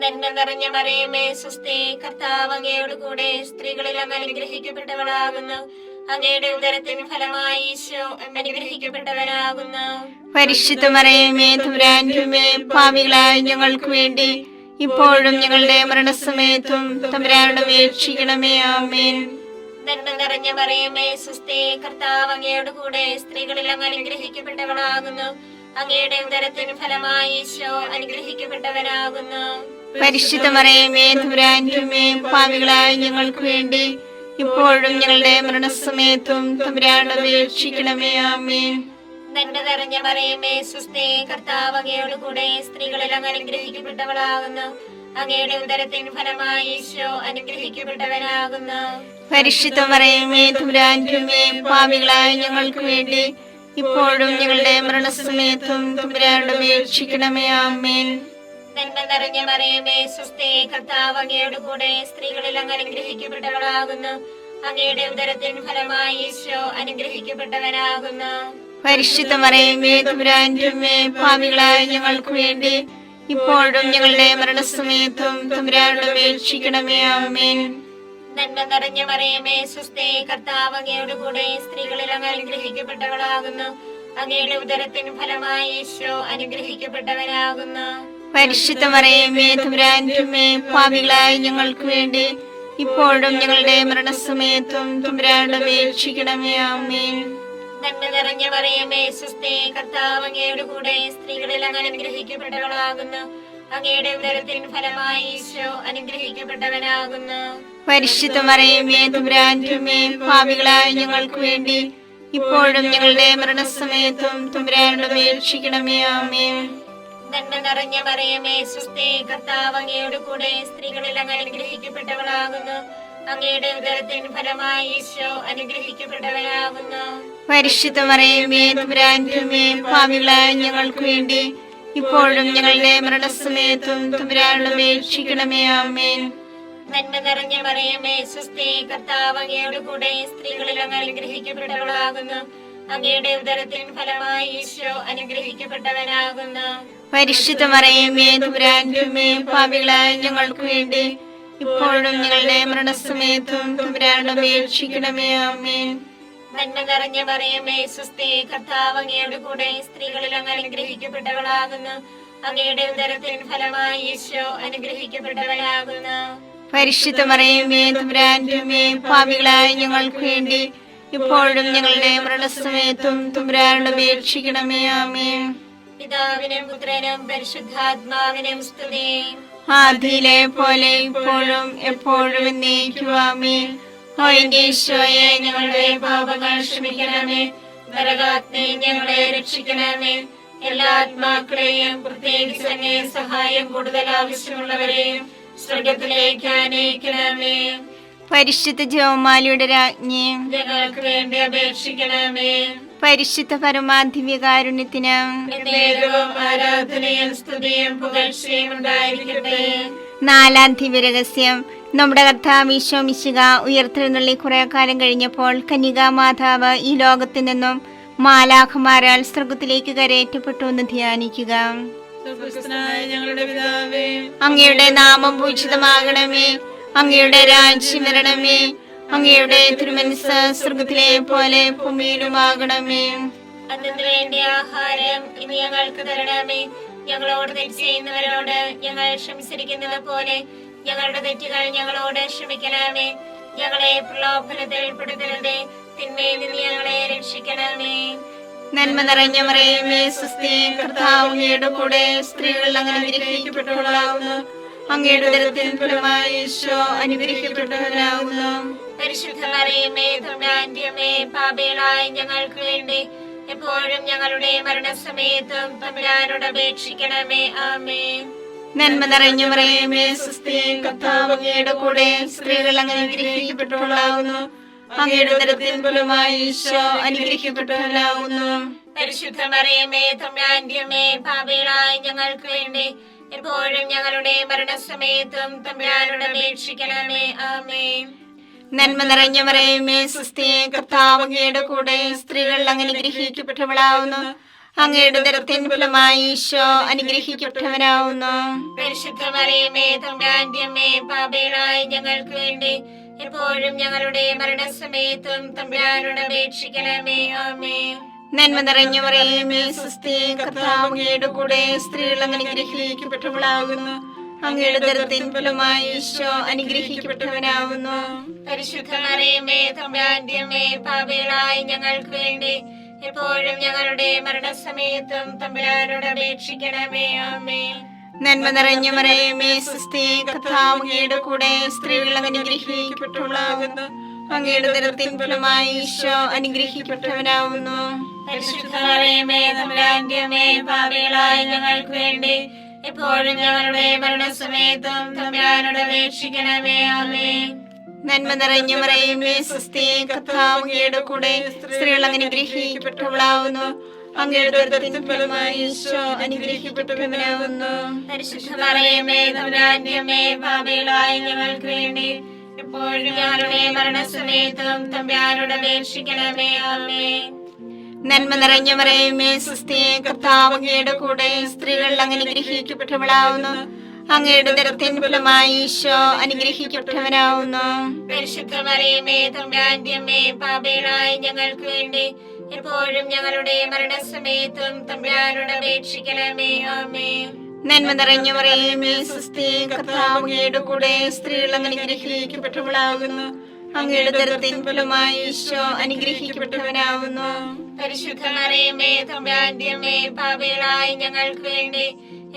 നന്മ നിറഞ്ഞ മറിയമേ സ്വസ്തി, കർത്താവ് അങ്ങയോട് കൂടെ, സ്ത്രീകളിൽ അങ്ങ് അനുഗ്രഹിക്കപ്പെട്ടവളാകുന്നു. അങ്ങയുടെ ഉദരത്തിൻ ഫലമായി ഈശോ അനുഗ്രഹിക്കപ്പെട്ടവനാകുന്നു. പരിശുദ്ധ മറിയമേ തമ്പുരാന്റെ അമ്മേ, പാപികളായ ഞങ്ങൾക്ക് വേണ്ടി ഇപ്പോഴും ഞങ്ങളുടെ മരണസമയത്തും തമ്പുരാനോട് അപേക്ഷിക്കണമേ. ആമേൻ. നന്മ നിറഞ്ഞ മറിയമേ സ്വസ്തി, കർത്താവ് അങ്ങയോട് കൂടെ, സ്ത്രീകളിൽ അങ്ങ് അനുഗ്രഹിക്കപ്പെട്ടവളാകുന്നു. അങ്ങയുടെ ഉദരത്തിൻ ഫലമായി ഈശോ അനുഗ്രഹിക്കപ്പെട്ടവനാകുന്നു. പരിശുദ്ധ മറിയമേ തമ്പുരാന്റെ അമ്മേ, പാപികളായ ഞങ്ങൾക്ക് വേണ്ടി ഇപ്പോഴും ഞങ്ങളുടെ മരണസമയത്തും തമ്പുരാനോട് അപേക്ഷിക്കണമേ. ആമേൻ. നന്മ നിറഞ്ഞ മറിയമേ സ്വസ്തി, കർത്താവ് അങ്ങയോട് കൂടെ, സ്ത്രീകളിൽ അങ്ങ് അനുഗ്രഹിക്കപ്പെട്ടവളാകുന്നു. അങ്ങയുടെ ഉദരത്തിൻ ഫലമായി ഈശോ അനുഗ്രഹിക്കപ്പെട്ടവനാകുന്നു. പരിശുദ്ധ മറിയമേ തമ്പുരാന്റെ അമ്മേ, പാപികളായ ഞങ്ങൾക്ക് വേണ്ടി ഇപ്പോഴും ഞങ്ങളുടെ മരണസമയത്തും തമ്പുരാനോട് അപേക്ഷിക്കണമേ. ആമേൻ. നന്മ നിറഞ്ഞ മറിയമേ സ്വസ്തി, കർത്താവ് അങ്ങയോട് കൂടെ, സ്ത്രീകളിൽ അങ്ങ് അനുഗ്രഹിക്കപ്പെട്ടവളാകുന്നു. അങ്ങയുടെ ഉദരത്തിൻ ഫലമായി ഈശോ അനുഗ്രഹിക്കപ്പെട്ടവനാകുന്നു. പരിശുദ്ധ മറിയമേ തമ്പുരാന്റെ അമ്മേ, പാപികളായ ഞങ്ങൾക്ക് വേണ്ടി ഇപ്പോഴും ഞങ്ങളുടെ മരണസമയത്തും തമ്പുരാനോട് അപേക്ഷിക്കണമേ. ആമേൻ. നന്മ നിറഞ്ഞ മറിയമേ സ്വസ്തി, കർത്താവ് അങ്ങയോട് കൂടെ, സ്ത്രീകളിൽ അങ്ങ് അനുഗ്രഹിക്കപ്പെട്ടവളാകുന്നു. അങ്ങയുടെ ഉദരത്തിൻ ഫലമായി ഈശോ അനുഗ്രഹിക്കപ്പെട്ടവനാകുന്നു. പരിശുദ്ധ മറിയമേ തമ്പുരാന്റെ അമ്മേ, പാപികളായ ഞങ്ങൾക്ക് വേണ്ടി ഇപ്പോഴും ഞങ്ങളുടെ മരണസമയത്തും തമ്പുരാനോട് അപേക്ഷിക്കണമേ. ആമേൻ. നന്മ നിറഞ്ഞ മറിയമേ സ്വസ്തി, കർത്താവ് അങ്ങയുടെ കൂടെ സ്ത്രീകളിൽ അങ്ങ് അനുഗ്രഹിക്കപ്പെട്ടവളാകുന്നു. അങ്ങയുടെ ഉദരത്തിൻ ഫലമായി ഈശോ അനുഗ്രഹിക്കപ്പെട്ടവനാകുന്നു. പരിശുദ്ധ മറിയമേ തമ്പുരാന്റെ അമ്മേ, പാപികളായ ഞങ്ങൾക്ക് വേണ്ടി ഇപ്പോഴും ഞങ്ങളുടെ മരണസമയത്തും തമ്പുരാനോട് അപേക്ഷിക്കണമേ. ആമേൻ. നന്മ നിറഞ്ഞ മറിയമേ സ്വസ്തി, കർത്താവ് അങ്ങയുടെ കൂടെ സ്ത്രീകളിൽ അങ്ങ് അനുഗ്രഹിക്കപ്പെട്ടവളാകുന്നു. അങ്ങയുടെ ഉദരത്തിൻ ഫലമായി ഈശോ അനുഗ്രഹിക്കപ്പെട്ടവനാകുന്നു. പരിശുദ്ധ മറിയമേ തമ്പുരാന്റെ അമ്മേ, പാപികളായ ഞങ്ങൾക്ക് വേണ്ടി ഇപ്പോഴും ഞങ്ങളുടെ മരണസമയത്തും തമ്പുരാനോട് അപേക്ഷിക്കണമേ. ആമേൻ. നന്മ നിറഞ്ഞ മറിയമേ സ്വസ്തി, കർത്താവ് അങ്ങയുടെ കൂടെ സ്ത്രീകളിൽ അങ്ങ് അനുഗ്രഹിക്കപ്പെട്ടവളാകുന്നു. അങ്ങയുടെ ഉദരത്തിൻ ഫലമായി ഈശോ അനുഗ്രഹിക്കപ്പെട്ടവനാകുന്നു. പരിശുദ്ധ മറിയമേ തമ്പുരാന്റെ അമ്മേ, പാപികളായ ഞങ്ങൾക്ക് വേണ്ടി ഇപ്പോഴും ഞങ്ങളുടെ മരണസമയത്തും തമ്പുരാനോട് അപേക്ഷിക്കണമേ. ആമേൻ. നന്മ നിറഞ്ഞ മറിയമേ സ്വസ്തി, കർത്താവ് അങ്ങയുടെ കൂടെ സ്ത്രീകളിൽ അങ്ങ് അനുഗ്രഹിക്കപ്പെട്ടവളാകുന്നു. അങ്ങയുടെ ഉദരത്തിൻ ഫലമായി ഈശോ അനുഗ്രഹിക്കപ്പെട്ടവനാകുന്നു. പരിശുദ്ധ മറിയമേ തമ്പുരാന്റെ അമ്മേ, പാപികളായ ഞങ്ങൾക്ക് വേണ്ടി ഇപ്പോഴും ഞങ്ങളുടെ മരണസമയത്തും തമ്പുരാനോട് അപേക്ഷിക്കണമേ. ആമേൻ. പിതാവിനും പുത്രനും പരിശുദ്ധാത്മാവിനും സ്തുതി. ആദിയിലെ പോലെ ഇപ്പോഴും എപ്പോഴും എന്നേക്കും. ആമേൻ. ഓ എന്റെ ഈശോയെ, ഞങ്ങളുടെ പാപങ്ങൾ ക്ഷമിക്കണമേ. നരകാഗ്നി ഞങ്ങളെ രക്ഷിക്കണമേ. എല്ലാ ആത്മാക്കളെയും പ്രത്യേകിച്ച് അങ്ങേ സഹായം കൂടുതൽ ആവശ്യമുള്ളവരെയും സ്വർഗത്തിലേക്ക് ആനയിക്കണമേ. പരിശുദ്ധ ജപമാലയുടെ രാജ്ഞി, ഞങ്ങൾക്ക് വേണ്ടി അപേക്ഷിക്കണമേ. പരിശുദ്ധ പരമാധിവ്യകാരുണ്യത്തിന് എന്നേരവും ആരാധനയും സ്തുതിയും പുകഴ്ചയും ഉണ്ടായിരിക്കട്ടെ. നാലാം ദിവ്യരഹസ്യം. നമ്മുടെ കർത്താവ് ഈശോ മിശിഹ ഉയർത്തെഴുന്നള്ളി കുറെ കാലം കഴിഞ്ഞപ്പോൾ കന്യകാ മാതാവ് ഈ ലോകത്തിൽ നിന്നും മാലാഖമാരാൽ സ്വർഗത്തിലേക്ക് കരയേറ്റപ്പെട്ടു എന്ന് ധ്യാനിക്കുക. സ്വർഗ്ഗസ്ഥനായ ഞങ്ങളുടെ പിതാവേ, അങ്ങയുടെ നാമം പൂജിതമാകണമേ. അങ്ങയുടെ രാജ്യം വരണമേ. അങ്ങയുടെ തിരുമനസ്സ് സ്വർഗത്തിലെ പോലെ ഭൂമിയിലുമാകണമേ. അതിനു വേണ്ടി ആഹാരം ഇനി ഞങ്ങൾക്ക് തരണമേ. ഞങ്ങളോട് തെറ്റ് ചെയ്യുന്നവരോട് ഞങ്ങൾ ക്ഷമിച്ചിരിക്കുന്നത് പോലെ ഞങ്ങളുടെ തെറ്റുകൾ ഞങ്ങളോട് ക്ഷമിക്കണമേ. ഞങ്ങളെ പ്രലോഭനത്തിൽ ഉൾപ്പെടുത്തരുതേ, തിന്മയിൽ നിന്ന് ഞങ്ങളെ രക്ഷിക്കണമേ. നന്മ നിറഞ്ഞ മറിയമേ സ്വസ്തി, കർത്താവ് അങ്ങയുടെ കൂടെ സ്ത്രീകൾ അങ്ങനെ അനുഗ്രഹിക്കപ്പെട്ടവളാകുന്നു. അങ്ങയുടെ ഉദരത്തിൻ ഫലമായി ഈശോ അനുഗ്രഹിക്കപ്പെട്ടവനാകുന്നു. പരിശുദ്ധ മറിയമേ തമ്പുരാന്റെ അമ്മേ, പാപികളായ ഞങ്ങൾക്ക് വേണ്ടി എപ്പോഴും ഞങ്ങളുടെ മരണസമയത്തും തമ്പുരാനോട് അപേക്ഷിക്കണമേ. ആമേൻ. നന്മ നിറഞ്ഞ മറിയമേ സ്വസ്തി, കർത്താവ് അങ്ങയുടെ കൂടെ സ്ത്രീകൾ അങ്ങനെ അനുഗ്രഹിക്കപ്പെട്ടവളാകുന്നു. അങ്ങയുടെ ഉദരത്തിൻ ഫലമായി ഈശോ അനുഗ്രഹിക്കപ്പെട്ടവനാകുന്നു. പരിശുദ്ധ മറിയമേ തമ്പുരാന്റെ അമ്മേ, പാപികളായ ഞങ്ങൾക്ക് വേണ്ടി എപ്പോഴും ഞങ്ങളുടെ മരണസമയത്തും തമ്പുരാനോട് അപേക്ഷിക്കണമേ. ആമേൻ. നന്മ നിറഞ്ഞ മറിയമേ സ്വസ്തി, കർത്താവ് അങ്ങയുടെ കൂടെ സ്ത്രീകൾ അങ്ങനെ അനുഗ്രഹിക്കപ്പെട്ടവളാകുന്നു. അങ്ങയുടെ ഉദരത്തിൻ ഫലമായി ഈശോ അനുഗ്രഹിക്കപ്പെട്ടവനാകുന്നു. പരിശുദ്ധ മറിയമേ തമ്പുരാന്റെ അമ്മേ, പാപികളായ ഞങ്ങൾക്ക് വേണ്ടി എപ്പോഴും ഞങ്ങളുടെ മരണസമയത്തും തമ്പുരാനോട് അപേക്ഷിക്കണമേ. ആമേൻ. നന്മ നിറഞ്ഞ മറിയമേ സ്വസ്തി, കർത്താവ് അങ്ങയുടെ കൂടെ സ്ത്രീകൾ അങ്ങനെ അനുഗ്രഹിക്കപ്പെട്ടവളാകുന്നു. അങ്ങയുടെ ഉദരത്തിൻ ഫലമായി ഈശോ അനുഗ്രഹിക്കപ്പെട്ടവനാകുന്നു. പരിശുദ്ധ മറിയമേ തമ്പുരാന്റെ അമ്മേ, പാപികളായ ഞങ്ങൾക്ക് വേണ്ടി എപ്പോഴും ഞങ്ങളുടെ മരണസമയത്തും തമ്പുരാനോട് അപേക്ഷിക്കണമേ. ആമേൻ. നന്മ നിറഞ്ഞ മറിയമേ സ്വസ്തി, കർത്താവ് അങ്ങയുടെ കൂടെ സ്ത്രീകൾ അങ്ങനെ അനുഗ്രഹിക്കപ്പെട്ടവളാകുന്നു. അങ്ങയുടെ ഉദരത്തിൻ ഫലമായി ഈശോ അനുഗ്രഹിക്കപ്പെട്ടവനാകുന്നു. പരിശുദ്ധ മറിയമേ തമ്പുരാന്റെ അമ്മേ, പാപികളായ ഞങ്ങൾക്ക് വേണ്ടി എപ്പോഴും ഞങ്ങളുടെ മരണസമയത്തും തമ്പുരാനോട് അപേക്ഷിക്കണമേ. ആമേൻ. നന്മ നിറഞ്ഞ മറിയമേ സ്വസ്തി, കർത്താവ് അങ്ങയുടെ കൂടെ സ്ത്രീകൾ അങ്ങനെ അനുഗ്രഹിക്കപ്പെട്ടവളാകുന്നു. അങ്ങയുടെ ഉദരത്തിൻ ഫലമായി ഈശോ അനുഗ്രഹിക്കപ്പെട്ടവനാകുന്നു. പരിശുദ്ധ മറിയമേ തമ്പുരാന്റെ അമ്മേ, പാപികളായ ഞങ്ങൾക്ക് വേണ്ടി എപ്പോഴും ഞങ്ങളുടെ മരണസമയത്തും തമ്പുരാനോട് അപേക്ഷിക്കണമേ. ആമേൻ. നന്മ നിറഞ്ഞ മറിയമേ സ്വസ്തി, കർത്താവ് അങ്ങയുടെ കൂടെ സ്ത്രീകൾ അങ്ങനെ അനുഗ്രഹിക്കപ്പെട്ടവളാകുന്നു. അങ്ങയുടെ ഉദരത്തിൻ ഫലമായി ഈശോ അനുഗ്രഹിക്കപ്പെട്ടവനാകുന്നു. പരിശുദ്ധ മറിയമേ തമ്പുരാന്റെ അമ്മേ, പാപികളായ ഞങ്ങൾക്ക് വേണ്ടി എപ്പോഴും ഞങ്ങളുടെ മരണസമയത്തും തമ്പുരാനോട് അപേക്ഷിക്കണമേ. ആമേൻ. നന്മ നിറഞ്ഞ മറിയമേ സുസ്ഥി, കർത്താവ് അങ്ങയുടെ കൂടെ സ്ത്രീകൾ അങ്ങ് അനുഗ്രഹിക്കപ്പെട്ടവളാകുന്നു. അങ്ങയുടെ ഉദരത്തിൻ ഫലമായി ഈശോ അനുഗ്രഹിക്കപ്പെട്ടവനാകുന്നു. പരിശുദ്ധ മറിയമേ തമ്പുരാന്റെ അമ്മേ, പാപികളായ ഞങ്ങൾക്ക് വേണ്ടി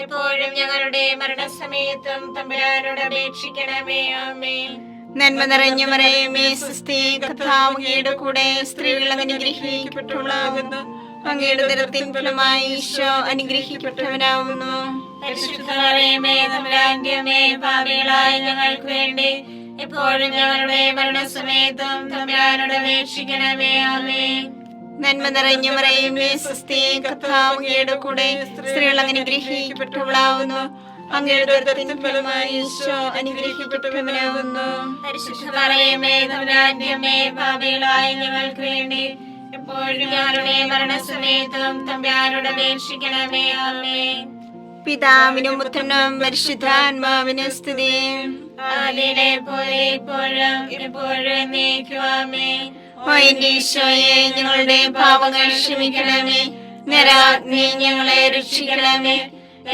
എപ്പോഴും ഞങ്ങളുടെ മരണസമയത്തും തമ്പുരാനോട് അപേക്ഷിക്കണമേ. ആമേൻ. നന്മ നിറഞ്ഞ മറിയമേ സുസ്ഥി, കർത്താവ് അങ്ങയുടെ കൂടെ സ്ത്രീകൾ അങ്ങ് അനുഗ്രഹിക്കപ്പെട്ടവളാകുന്നു. അങ്ങയുടെ ഉദരത്തിൻ ഫലമായി ഈശോ അനുഗ്രഹിക്കപ്പെട്ടവനാകുന്നു. പരിശുദ്ധ മറിയമേ തമ്പുരാന്റെ അമ്മേ, പാപികളായ ഞങ്ങൾക്ക് വേണ്ടി എപ്പോഴും ഞങ്ങളുടെ മരണസമയത്തും തമ്പുരാനോട് അപേക്ഷിക്കണമേ. ആമേൻ. നന്മ നിറഞ്ഞ മറിയമേ സുസ്ഥി, കർത്താവ് അങ്ങയുടെ കൂടെ സ്ത്രീകൾ അങ്ങ് അനുഗ്രഹിക്കപ്പെട്ടവളാകുന്നു. അങ്ങയുടെ ഉദരത്തിൻ ഫലമായി ഈശോ അനുഗ്രഹിക്കപ്പെട്ടവനാകുന്നു. പരിശുദ്ധ മറിയമേ തമ്പുരാന്റെ അമ്മേ, പാപികളായ ഞങ്ങൾക്ക് വേണ്ടി എപ്പോഴും ഞങ്ങളുടെ മരണസമയത്തും തമ്പുരാനോട് അപേക്ഷിക്കണമേ. ആമേൻ. പിതാവിനും പുത്രനും പരിശുദ്ധാത്മാവിനും സ്തുതി. ആദിയിലെ പോലെ ഇപ്പോഴും എപ്പോഴും എന്നേക്കും. ആമേൻ. ഓ എന്റെ ഈശോയെ, ഞങ്ങളുടെ പാപങ്ങൾ ക്ഷമിക്കണമേ. നരാഗ്നി ഞങ്ങളെ രക്ഷിക്കണമേ.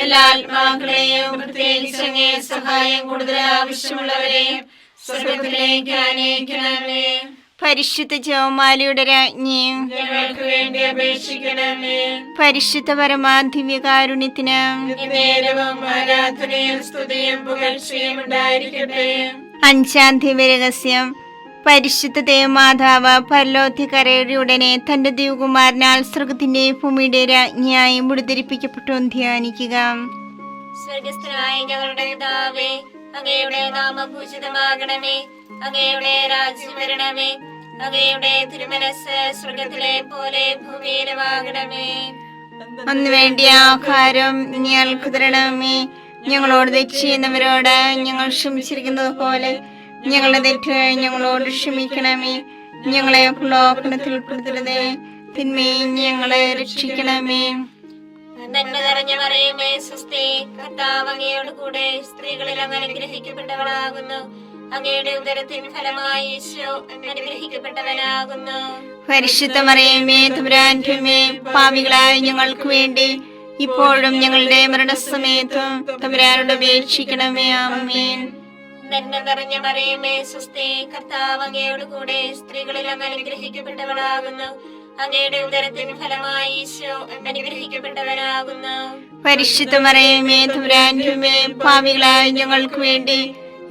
എല്ലാ ആത്മാക്കളെയും പ്രത്യേകിച്ച് അങ്ങേ സഹായം കൂടുതൽ ആവശ്യമുള്ളവരെയും സ്വർഗ്ഗത്തിലേക്ക് ആനയിക്കണമേ. പരിശുദ്ധ ജപമാലയുടെ രാജ്ഞിയും ഞങ്ങൾക്ക് വേണ്ടി അപേക്ഷിക്കണമേ. പരിശുദ്ധ പരമാധിവ്യകാരുണ്യത്തിന് നേരവും ആരാധനയും സ്തുതിയും പുകഴ്ചയും ഉണ്ടായിരിക്കട്ടെ. അഞ്ചാം ദിവ്യരഹസ്യം. പരിശുദ്ധ ദേവമാതാവ് പരലോകത്തിക്കരയുടെ ഉടനെ തന്റെ ദിവകുമാരനാൽ സ്വർഗത്തിന്റെ ഭൂമിയുടെ രാജ്ഞിയായി മുടിധരിപ്പിക്കപ്പെട്ടു ധ്യാനിക്കുക. സ്വർഗസ്ഥനായ ഞങ്ങളുടെ പിതാവേ, അങ്ങയുടെ നാമം പൂജിതമാകണമേ. അങ്ങയുടെ രാജ്യം വരണമേ. അങ്ങയുടെ തിരുമനസ് സ്വർഗത്തിലെ പോലെ ഭൂമിയിലുമാകണമേ. അന്ന് വേണ്ടിയ ആഹാരം ഞങ്ങൾക്ക് തരണമേ. ഞങ്ങളോട് തെറ്റ് ചെയ്യുന്നവരോട് ഞങ്ങൾ ക്ഷമിച്ചിരിക്കുന്നത് പോലെ ഞങ്ങളുടെ തെറ്റ് ഞങ്ങളോട് ക്ഷമിക്കണമേ. ഞങ്ങളെ പ്രലോഭനത്തിൽ ഉൾപ്പെടുത്തരുതേ, തിന്മയിൽ ഞങ്ങളെ രക്ഷിക്കണമേ. നന്മ നിറഞ്ഞ മറിയമേ സുസ്ഥി, കർത്താവ് അങ്ങയോട് കൂടെ സ്ത്രീകളിൽ അങ്ങ് അനുഗ്രഹിക്കപ്പെട്ടവളാകുന്നു. അങ്ങയുടെ ഉദരത്തിൻ ഫലമായി ഈശോ അനുഗ്രഹിക്കപ്പെട്ടവനാകുന്നു. പരിശുദ്ധ മറിയമേ തമ്പുരാന്റെ അമ്മേ, പാപികളായ ഞങ്ങൾക്ക് വേണ്ടി ഇപ്പോഴും ഞങ്ങളുടെ മരണസമയത്തും തമ്പുരാനോട് അപേക്ഷിക്കണമേ. ആമേൻ. നന്മ നിറഞ്ഞ മറിയമേ സുസ്ഥി, കർത്താവ് അങ്ങയോട് കൂടെ സ്ത്രീകളിൽ അങ്ങ് അനുഗ്രഹിക്കപ്പെട്ടവളാകുന്നു. അങ്ങയുടെ ഉദരത്തിൻ ഫലമായി ഈശോ അനുഗ്രഹിക്കപ്പെട്ടവനാകുന്നു. പരിശുദ്ധ മറിയമേ തമ്പുരാന്റെ അമ്മേ, പാപികളായ ഞങ്ങൾക്ക് വേണ്ടി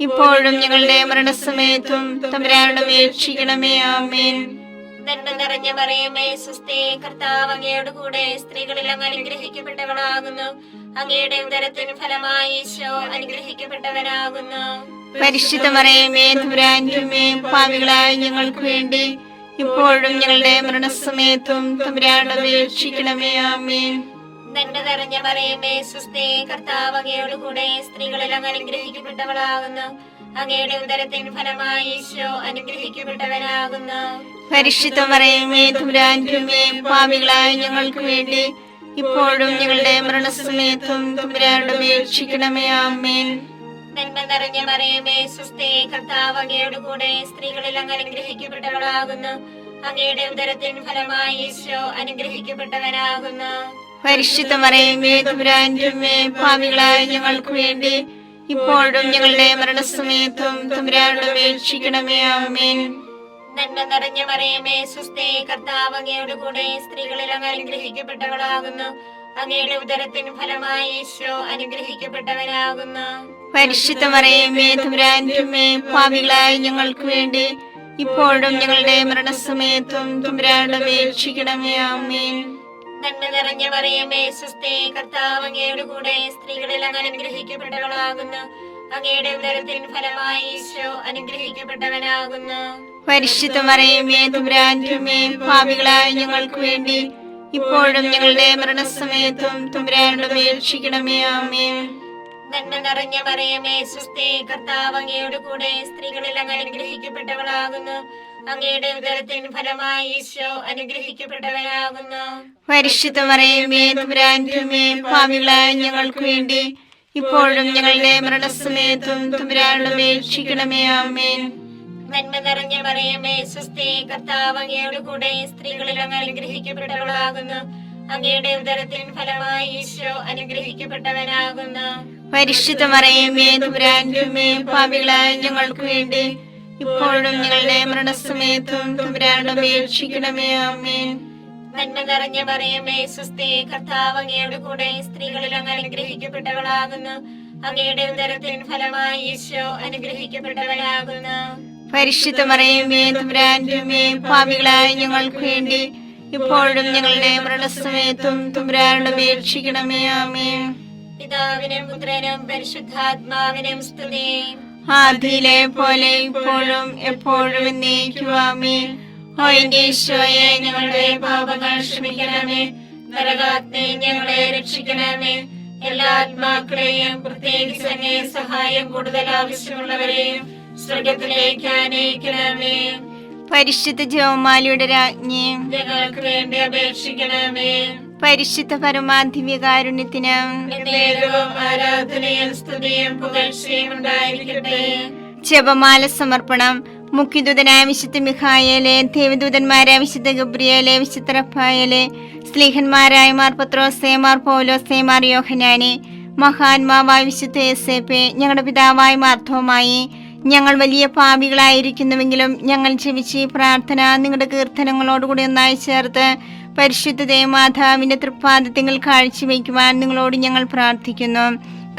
ഇപ്പോഴും ഞങ്ങളുടെ മരണസമയത്തും തമ്പുരാനോട് അപേക്ഷിക്കണമേ. ആമേൻ. നന്മ നിറഞ്ഞ മറിയമേ സുസ്ഥി, കർത്താവ് അങ്ങയോട് കൂടെ സ്ത്രീകളിൽ അങ്ങ് അനുഗ്രഹിക്കപ്പെട്ടവളാകുന്നു. അങ്ങയുടെ ഉദരത്തിൻ ഫലമായി ഈശോ അനുഗ്രഹിക്കപ്പെട്ടവനാകുന്നു. പരിശുദ്ധ മറിയമേ തമ്പുരാന്റെ അമ്മേ, പാപികളായ ഞങ്ങൾക്ക് വേണ്ടി ഇപ്പോഴും ഞങ്ങളുടെ മരണസമയത്തും തമ്പുരാനോട് അപേക്ഷിക്കണമേ. ആമേൻ. നന്മ നിറഞ്ഞ മറിയമേ സുസ്ഥി, കർത്താവ് അങ്ങയോട് കൂടെ സ്ത്രീകളിൽ അങ്ങ് അനുഗ്രഹിക്കപ്പെട്ടവളാകുന്നു. അങ്ങയുടെ ഉദരത്തിൻ ഫലമായി ഈശോ അനുഗ്രഹിക്കപ്പെട്ടവനാകുന്നു. പരിശുദ്ധ മറിയമേ തമ്പുരാന്റെ അമ്മേ, പാപികളായ ഞങ്ങൾക്ക് വേണ്ടി ഇപ്പോഴും ഞങ്ങളുടെ മരണസമയത്തും തമ്പുരാനോട് അപേക്ഷിക്കണമേ. ആമേൻ. നന്മ നിറഞ്ഞ മറിയമേ സുസ്ഥി, കർത്താവ് അങ്ങയോട് കൂടെ സ്ത്രീകളിൽ അങ്ങ് അനുഗ്രഹിക്കപ്പെട്ടവളാകുന്നു. അങ്ങയുടെ ഉദരത്തിൻ ഫലമായി ഈശോ അനുഗ്രഹിക്കപ്പെട്ടവനാകുന്നു. പരിശുദ്ധ മറിയമേ തമ്പുരാന്റെ അമ്മേ, പാപികളായ ഞങ്ങൾക്ക് വേണ്ടി ഇപ്പോഴും ഞങ്ങളുടെ മരണസമയത്തും തമ്പുരാനോട് അപേക്ഷിക്കണമേ. ആമേൻ. നന്മ നിറഞ്ഞ മറിയമേ സുസ്ഥി, കർത്താവ് അങ്ങയോട് കൂടെ സ്ത്രീകളിൽ അങ്ങ് അനുഗ്രഹിക്കപ്പെട്ടവളാകുന്നു. അങ്ങയുടെ ഉദരത്തിൻ ഫലമായി ഈശോ അനുഗ്രഹിക്കപ്പെട്ടവനാകുന്നു. പരിശുദ്ധ മറിയമേ തമ്പുരാന്റെ അമ്മേ, പാപികളായ ഞങ്ങൾക്ക് വേണ്ടി ഇപ്പോഴും ഞങ്ങളുടെ മരണസമയത്തും തമ്പുരാനോട് അപേക്ഷിക്കണമേ. ആമേൻ. നന്മ നിറഞ്ഞ മറിയമേ സുസ്ഥി, കർത്താവ് അങ്ങയോട് കൂടെ സ്ത്രീകളിൽ അങ്ങ് അനുഗ്രഹിക്കപ്പെട്ടവളാകുന്നു. അങ്ങയുടെ ഉദരത്തിൻ ഫലമായി ഈശോ അനുഗ്രഹിക്കപ്പെട്ടവനാകുന്നു. പരിശുദ്ധ മറിയമേ തമ്പുരാന്റെ അമ്മേ, പാപികളായ ഞങ്ങൾക്ക് വേണ്ടി ഇപ്പോഴും ഞങ്ങളുടെ മരണസമയത്തും തമ്പുരാനോട് അപേക്ഷിക്കണമേ. ആമേൻ. നന്മ നിറഞ്ഞ മറിയമേ സുസ്ഥി, കർത്താവ് അങ്ങയോട് കൂടെ സ്ത്രീകളിൽ അങ്ങ് അനുഗ്രഹിക്കപ്പെട്ടവളാകുന്നു. അങ്ങയുടെ ഉദരത്തിൻ ഫലമായി ഈശോ അനുഗ്രഹിക്കപ്പെട്ടവനാകുന്നു. പരിശുദ്ധ മറിയമേ തമ്പുരാന്റെ അമ്മേ, പാപികളായ ഞങ്ങൾക്ക് വേണ്ടി ഇപ്പോഴും ഞങ്ങളുടെ മരണസമയത്തും തമ്പുരാനോട് അപേക്ഷിക്കണമേ. ആമേൻ. നന്മ നിറഞ്ഞ മറിയമേ സുസ്ഥി, കർത്താവ് അങ്ങയോട് കൂടെ സ്ത്രീകളിൽ അങ്ങ് അനുഗ്രഹിക്കപ്പെട്ടവളാകുന്നു. അങ്ങയുടെ ഉദരത്തിൻ ഫലമായി ഈശോ അനുഗ്രഹിക്കപ്പെട്ടവനാകുന്നു. പരിശുദ്ധ മറിയമേ തമ്പുരാന്റമ്മേ, പാപികളായ ഞങ്ങൾക്ക് വേണ്ടി ഇപ്പോഴും ഞങ്ങളുടെ മരണസമയത്തും തമ്പുരാനോട് അപേക്ഷിക്കണമേ. ആമേൻ. നന്മ നിറഞ്ഞ മറിയമേ സ്വസ്തി, കർത്താവ് അങ്ങയുടെ കൂടെ സ്ത്രീകളിൽ അങ്ങ് അനുഗ്രഹിക്കപ്പെട്ടവളാകുന്നു. അങ്ങയുടെ ഉദരത്തിൻ ഫലമായി ഈശോ അനുഗ്രഹിക്കപ്പെട്ടവനാകുന്നു. പരിശുദ്ധ മറിയമേ തമ്പുരാന്റമ്മേ, പാപികളായ ഞങ്ങൾക്ക് വേണ്ടി ഇപ്പോഴും ഞങ്ങളുടെ മരണസമയത്തും തമ്പുരാനോട് അപേക്ഷിക്കണമേ. ആമേൻ. പിതാവിനും പുത്രനും പരിശുദ്ധാത്മാവിനും സ്തുതി. ആദിയിലെ പോലെ ഇപ്പോഴും എപ്പോഴും എന്നേക്കും. ആമേൻ. ഓ എന്റെ ഈശോയെ, ഞങ്ങളുടെ പാപങ്ങൾ ക്ഷമിക്കണമേ. നരകാഗ്നി ഞങ്ങളെ രക്ഷിക്കണമേ. എല്ലാ ആത്മാക്കളെയും പ്രത്യേകിച്ച് അങ്ങേ സഹായം കൂടുതൽ ആവശ്യമുള്ളവരെയും സ്വർഗത്തിലേക്ക് ആനയിക്കണമേ. പരിശുദ്ധ ജപമാലയുടെ രാജ്ഞി, ഞങ്ങൾക്ക് വേണ്ടി അപേക്ഷിക്കണമേ. പരിശുദ്ധ പരമാധിവ്യകാരുണ്യത്തിന് എന്നേരവും ആരാധനയും സ്തുതിയും പുകഴ്ചയും ഉണ്ടായിരിക്കട്ടെ. ജപമാല സമർപ്പണം. മുഖ്യദൂതനായ വിശുദ്ധ മിഖായേലെ, ദേവദൂതന്മാരായ വിശുദ്ധ ഗബ്രിയേലെ, വിശുദ്ധ റഫായേലെ, സ്ലീഹന്മാരായ മാർ പത്രോസേ, മാർ പൗലോസേ, മാർ യോഹന്നാനെ, മഹാത്മാവായ വിശുദ്ധ യേസേപ്പേ, ഞങ്ങളുടെ പിതാവായ മാർത്തോമായി, ഞങ്ങൾ വലിയ പാപികളായിരിക്കുന്നുവെങ്കിലും ഞങ്ങൾ ജപിച്ച് ഈ പ്രാർത്ഥന നിങ്ങളുടെ കീർത്തനങ്ങളോടുകൂടി ഒന്നായി ചേർത്ത് പരിശുദ്ധ ദേവമാതാവിന്റെ തൃപ്പാദത്തിൽ കാഴ്ചവെക്കുവാൻ നിങ്ങളോട് ഞങ്ങൾ പ്രാർത്ഥിക്കുന്നു.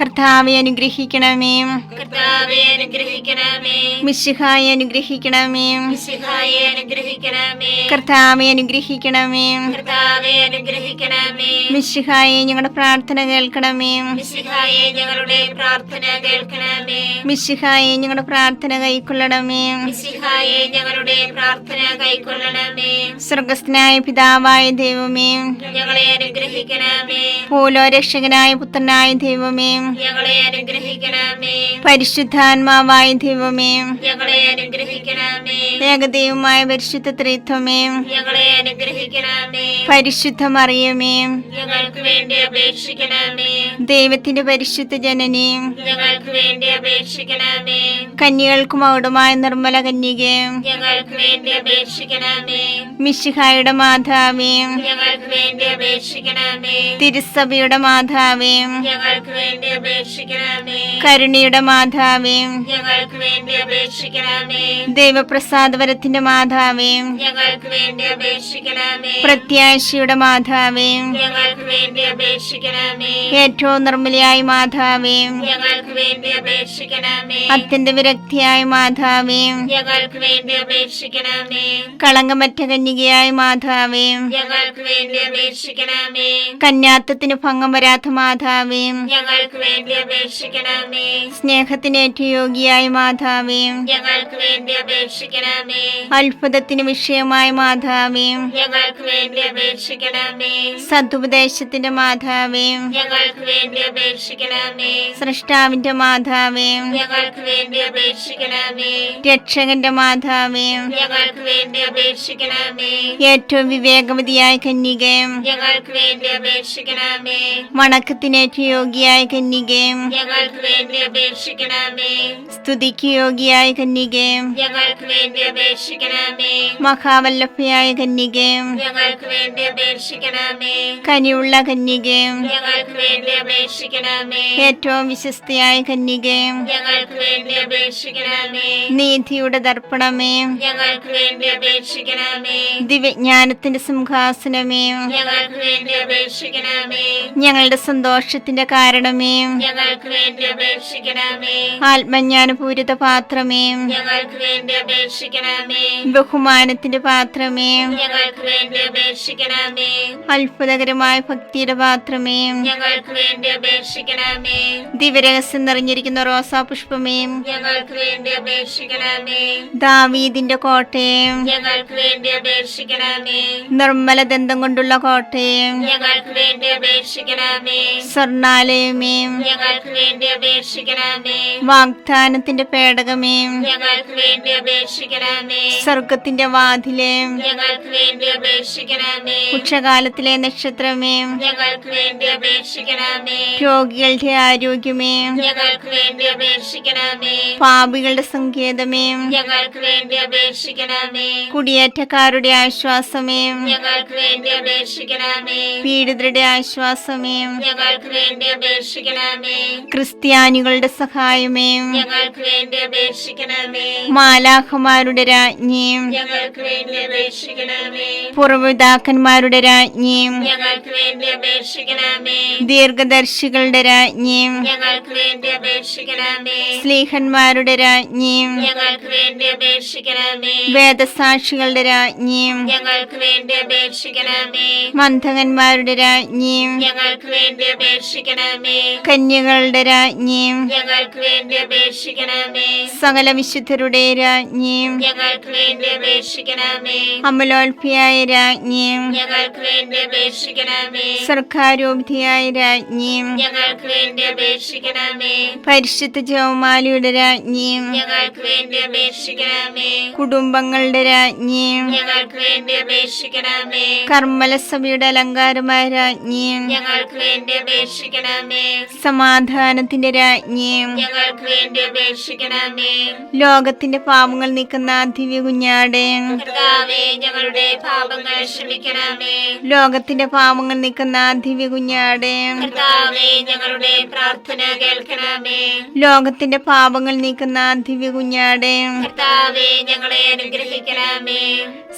കർത്താവെ അനുഗ്രഹിക്കണമേ. കർത്താവേ അനുഗ്രഹിക്കണമേ. മിശിഹായെ അനുഗ്രഹിക്കണമേ. മിശിഹായെ അനുഗ്രഹിക്കണമേ. കർത്താവെ അനുഗ്രഹിക്കണമേ. കർത്താവേ അനുഗ്രഹിക്കണമേ. മിശിഹായെ ഞങ്ങളുടെ പ്രാർത്ഥന കേൾക്കണമേ. മിശിഹായെ ഞങ്ങളുടെ പ്രാർത്ഥന കേൾക്കണമേ. മിശിഹായെ ഞങ്ങളുടെ പ്രാർത്ഥന കൈക്കൊള്ളണമേ. മിശിഹായെ ഞങ്ങളുടെ പ്രാർത്ഥന കൈക്കൊള്ളണമേ. സ്വർഗസ്ഥനായ പിതാവായ ദൈവമേ, ഞങ്ങളെ അനുഗ്രഹിക്കണമേ. പൂലോരക്ഷകനായ പുത്രനായ ദൈവമേ, ഞങ്ങളെ അനുഗ്രഹിക്കണമേ. പരിശുദ്ധാത്മാവായ ദൈവമേ, ഞങ്ങളെ അനുഗ്രഹിക്കണമേ. ഏകദൈവമായ പരിശുദ്ധ ത്രിത്വമേ, ഞങ്ങളെ അനുഗ്രഹിക്കണമേ. പരിശുദ്ധ മറിയമേ, ഞങ്ങൾക്ക് വേണ്ടി അപേക്ഷിക്കണമേ. ദൈവത്തിന്റെ പരിശുദ്ധ ജനനി, ഞങ്ങൾക്ക് വേണ്ടി അപേക്ഷിക്കണമേ. കന്യകൾക്ക് മൗഢമായ നിർമ്മല കന്യകേ, ഞങ്ങൾക്ക് വേണ്ടി അപേക്ഷിക്കണമേ. മിശിഹായുടെ മാതാവേ, ഞങ്ങൾക്ക് വേണ്ടി അപേക്ഷിക്കണമേ. തിരുസഭയുടെ മാതാവേ, ഞങ്ങൾക്ക് വേണ്ടി അപേക്ഷിക്കണമേ. കരുണയുടെ മാതാവേ, ഞങ്ങൾക്ക് വേണ്ടി അപേക്ഷിക്കണമേ. ദൈവപ്രസാദവരത്തിന്റെ മാതാവേ, ഞങ്ങൾക്ക് വേണ്ടി അപേക്ഷിക്കണമേ. പ്രത്യാശയുടെ മാതാവേ, ഞങ്ങൾക്ക് വേണ്ടി അപേക്ഷിക്കണമേ. ഏറ്റവും നിർമ്മലയായ മാതാവേ, ഞങ്ങൾക്ക് വേണ്ടി അപേക്ഷിക്കണമേ. അത്യന്ത വിരക്തിയായ മാതാവേ, ഞങ്ങൾക്ക് വേണ്ടി അപേക്ഷിക്കണമേ. കളങ്കമറ്റ കന്യകയായ മാതാവേ, ഞങ്ങൾക്ക് വേണ്ടി അപേക്ഷിക്കണമേ. കന്യാത്വത്തിന് ഭംഗം വരാത്ത മാതാവേ, ഞങ്ങൾക്ക് വേണ്ടി അപേക്ഷിക്കണമേ. സ്നേഹത്തിന് ഏറ്റവും യോഗ്യയായ മാതാവേ, ഞങ്ങൾക്ക് വേണ്ടി അപേക്ഷിക്കണമേ. അത്ഭുതത്തിന് വിഷയമായ മാതാവേ, ഞങ്ങൾക്ക് വേണ്ടി അപേക്ഷിക്കണമേ. സതുപദേശത്തിന്റെ മാതാവേ, ഞങ്ങൾക്ക് വേണ്ടി അപേക്ഷിക്കണമേ. സൃഷ്ടാവിന്റെ മാതാവേ, ഞങ്ങൾക്ക് വേണ്ടി അപേക്ഷിക്കണമേ. രക്ഷകന്റെ മാതാവേ, ഞങ്ങൾക്ക് വേണ്ടി അപേക്ഷിക്കണമേ. ഏറ്റവും വിവേകവതിയായ കന്യകേ, ഞങ്ങൾക്ക് വേണ്ടി അപേക്ഷിക്കണമേ. വണക്കത്തിന് ഏറ്റവും യോഗ്യയായ കന്യകേ, ഞങ്ങൾക്ക് വേണ്ടി അപേക്ഷിക്കണമേ. സ്തുതിക്ക് യോഗ്യയായ കന്യകേ, ഞങ്ങൾക്ക് വേണ്ടി അപേക്ഷിക്കണമേ. മഹാവല്ലഭയായ കന്യകേ, ഞങ്ങൾക്ക് വേണ്ടി അപേക്ഷിക്കണമേ. കനിയുള്ള കന്യകേ, ഞങ്ങൾക്ക് വേണ്ടി അപേക്ഷിക്കണമേ. ഏറ്റവും വിശ്വസ്തയായ കന്യകേ, ഞങ്ങൾക്ക് വേണ്ടി അപേക്ഷിക്കണമേ. നീതിയുടെ ദർപ്പണമേ, ഞങ്ങൾക്ക് വേണ്ടി അപേക്ഷിക്കണമേ. ദിവ്യജ്ഞാനത്തിന്റെ സിംഹാസനമേ, ഞങ്ങൾക്ക് വേണ്ടി അപേക്ഷിക്കണമേ. ഞങ്ങളുടെ സന്തോഷത്തിന്റെ കാരണമേ, ഞങ്ങൾക്ക് വേണ്ടി അപേക്ഷിക്കണമേ. ആത്മജ്ഞാനപൂരിത പാത്രമേ, ഞങ്ങൾക്ക് വേണ്ടി അപേക്ഷിക്കണമേ. ബഹുമാനത്തിന്റെ പാത്രമേ, ഞങ്ങൾക്ക് വേണ്ടി അപേക്ഷിക്കണമേ. അത്ഭുതകരമായ ഭക്തിയുടെ പാത്രമേ, ഞങ്ങൾക്ക് വേണ്ടി അപേക്ഷിക്കണമേ. ദിവ്യരഹസ്യം നിറഞ്ഞിരിക്കുന്ന റോസാ പുഷ്പമേ, ഞങ്ങൾക്ക് വേണ്ടി അപേക്ഷിക്കണമേ. ദാവീദിന്റെ കോട്ടയെ, ഞങ്ങൾക്ക് വേണ്ടി അപേക്ഷിക്കണമേ. നിർമ്മല ദന്തം കൊണ്ടുള്ള കോട്ടയെ, ഞങ്ങൾക്ക് വേണ്ടി അപേക്ഷിക്കണമേ. സ്വർണാലയമേ, ഞങ്ങൾക്ക് വേണ്ടി അപേക്ഷിക്കണമേ. വാഗ്ദാനത്തിന്റെ പേടകമേ, ഞങ്ങൾക്ക് വേണ്ടി അപേക്ഷിക്കണമേ. അപേക്ഷിക്കണമേ. സ്വർഗത്തിന്റെ വാതിലേ, ഞങ്ങൾക്ക് വേണ്ടി അപേക്ഷിക്കണമേ. ഉച്ചകാലത്തിലെ നക്ഷത്രമേ, ഞങ്ങൾക്ക് വേണ്ടി അപേക്ഷിക്കണമേ. രോഗികളുടെ ആരോഗ്യമേ, ഞങ്ങൾക്ക് വേണ്ടി അപേക്ഷിക്കണമേ. പാപികളുടെ സങ്കേതമേ, ഞങ്ങൾക്ക് വേണ്ടി അപേക്ഷിക്കണമേ. കുടിയേറ്റക്കാരുടെ ആശ്വാസമേ, ഞങ്ങൾക്ക് വേണ്ടി അപേക്ഷിക്കണമേ. പീഡിതരുടെ ആശ്വാസമേ, ഞങ്ങൾക്ക് വേണ്ടി അപേക്ഷിക്കണമേ. ക്രിസ്ത്യാനികളുടെ സഹായമേ, ഞങ്ങൾക്ക് വേണ്ടി അപേക്ഷിക്കണമേ. മാലാഖമാരുടെ രാജ്ഞി, ഞങ്ങൾക്ക് വേണ്ടി അപേക്ഷിക്കണമേ. പൂർവ്വപിതാക്കന്മാരുടെ രാജ്ഞി, ഞങ്ങൾക്ക് വേണ്ടി അപേക്ഷിക്കണമേ. ദീർഘദർശികളുടെ രാജ്ഞി, ഞങ്ങൾക്ക് വേണ്ടി അപേക്ഷിക്കണമേ. സ്ലീഹന്മാരുടെ രാജ്ഞി, ഞങ്ങൾക്ക് വേണ്ടി അപേക്ഷിക്കണമേ. വേദസാക്ഷികളുടെ രാജ്ഞി, ഞങ്ങൾക്ക് വേണ്ടി അപേക്ഷിക്കണമേ. മന്ധകന്മാരുടെ രാജ്ഞി, ഞങ്ങൾക്ക് വേണ്ടി അപേക്ഷിക്കണമേ. കന്യകളുടെ രാജ്ഞി, ഞങ്ങൾക്ക് വേണ്ടി അപേക്ഷിക്കണമേ. സകല വിശുദ്ധരുടെ രാജ്ഞി, ഞങ്ങൾക്ക് വേണ്ടി അപേക്ഷിക്കണമേ. അമലോൽപിയായ രാജ്ഞി, ഞങ്ങൾക്ക് വേണ്ടി അപേക്ഷിക്കണമേ. സർക്കാരോപധിയായ രാജ്ഞി, ഞങ്ങൾക്ക് വേണ്ടി അപേക്ഷിക്കണമേ. പരിശുദ്ധ ജപമാലയുടെ രാജ്ഞി, ഞങ്ങൾക്ക് വേണ്ടി അപേക്ഷിക്കണമേ. കുടുംബങ്ങളുടെ രാജ്ഞി, ഞങ്ങൾക്ക് വേണ്ടി അപേക്ഷിക്കണമേ. കർമ്മലസഭയുടെ അലങ്കാരമായ രാജ്ഞി, ഞങ്ങൾക്ക് വേണ്ടി അപേക്ഷിക്കണമേ. സമാധാനത്തിന്റെ രാജ്ഞി, ഞങ്ങൾക്ക് വേണ്ടി അപേക്ഷിക്കണമേ. ലോകത്തിന്റെ പാപങ്ങൾ നീക്കുന്ന ദിവ്യ കുഞ്ഞാടേ, കർത്താവേ, ഞങ്ങളുടെ പാപങ്ങൾ ക്ഷമിക്കണമേ. ലോകത്തിന്റെ പാപങ്ങൾ നീക്കുന്ന ദിവ്യ കുഞ്ഞാടേ, കർത്താവേ, ഞങ്ങളുടെ പ്രാർത്ഥന കേൾക്കണമേ. ലോകത്തിന്റെ പാപങ്ങൾ നീക്കുന്ന ദിവ്യ കുഞ്ഞാടേ, കർത്താവേ, ഞങ്ങളെ അനുഗ്രഹിക്കണമേ.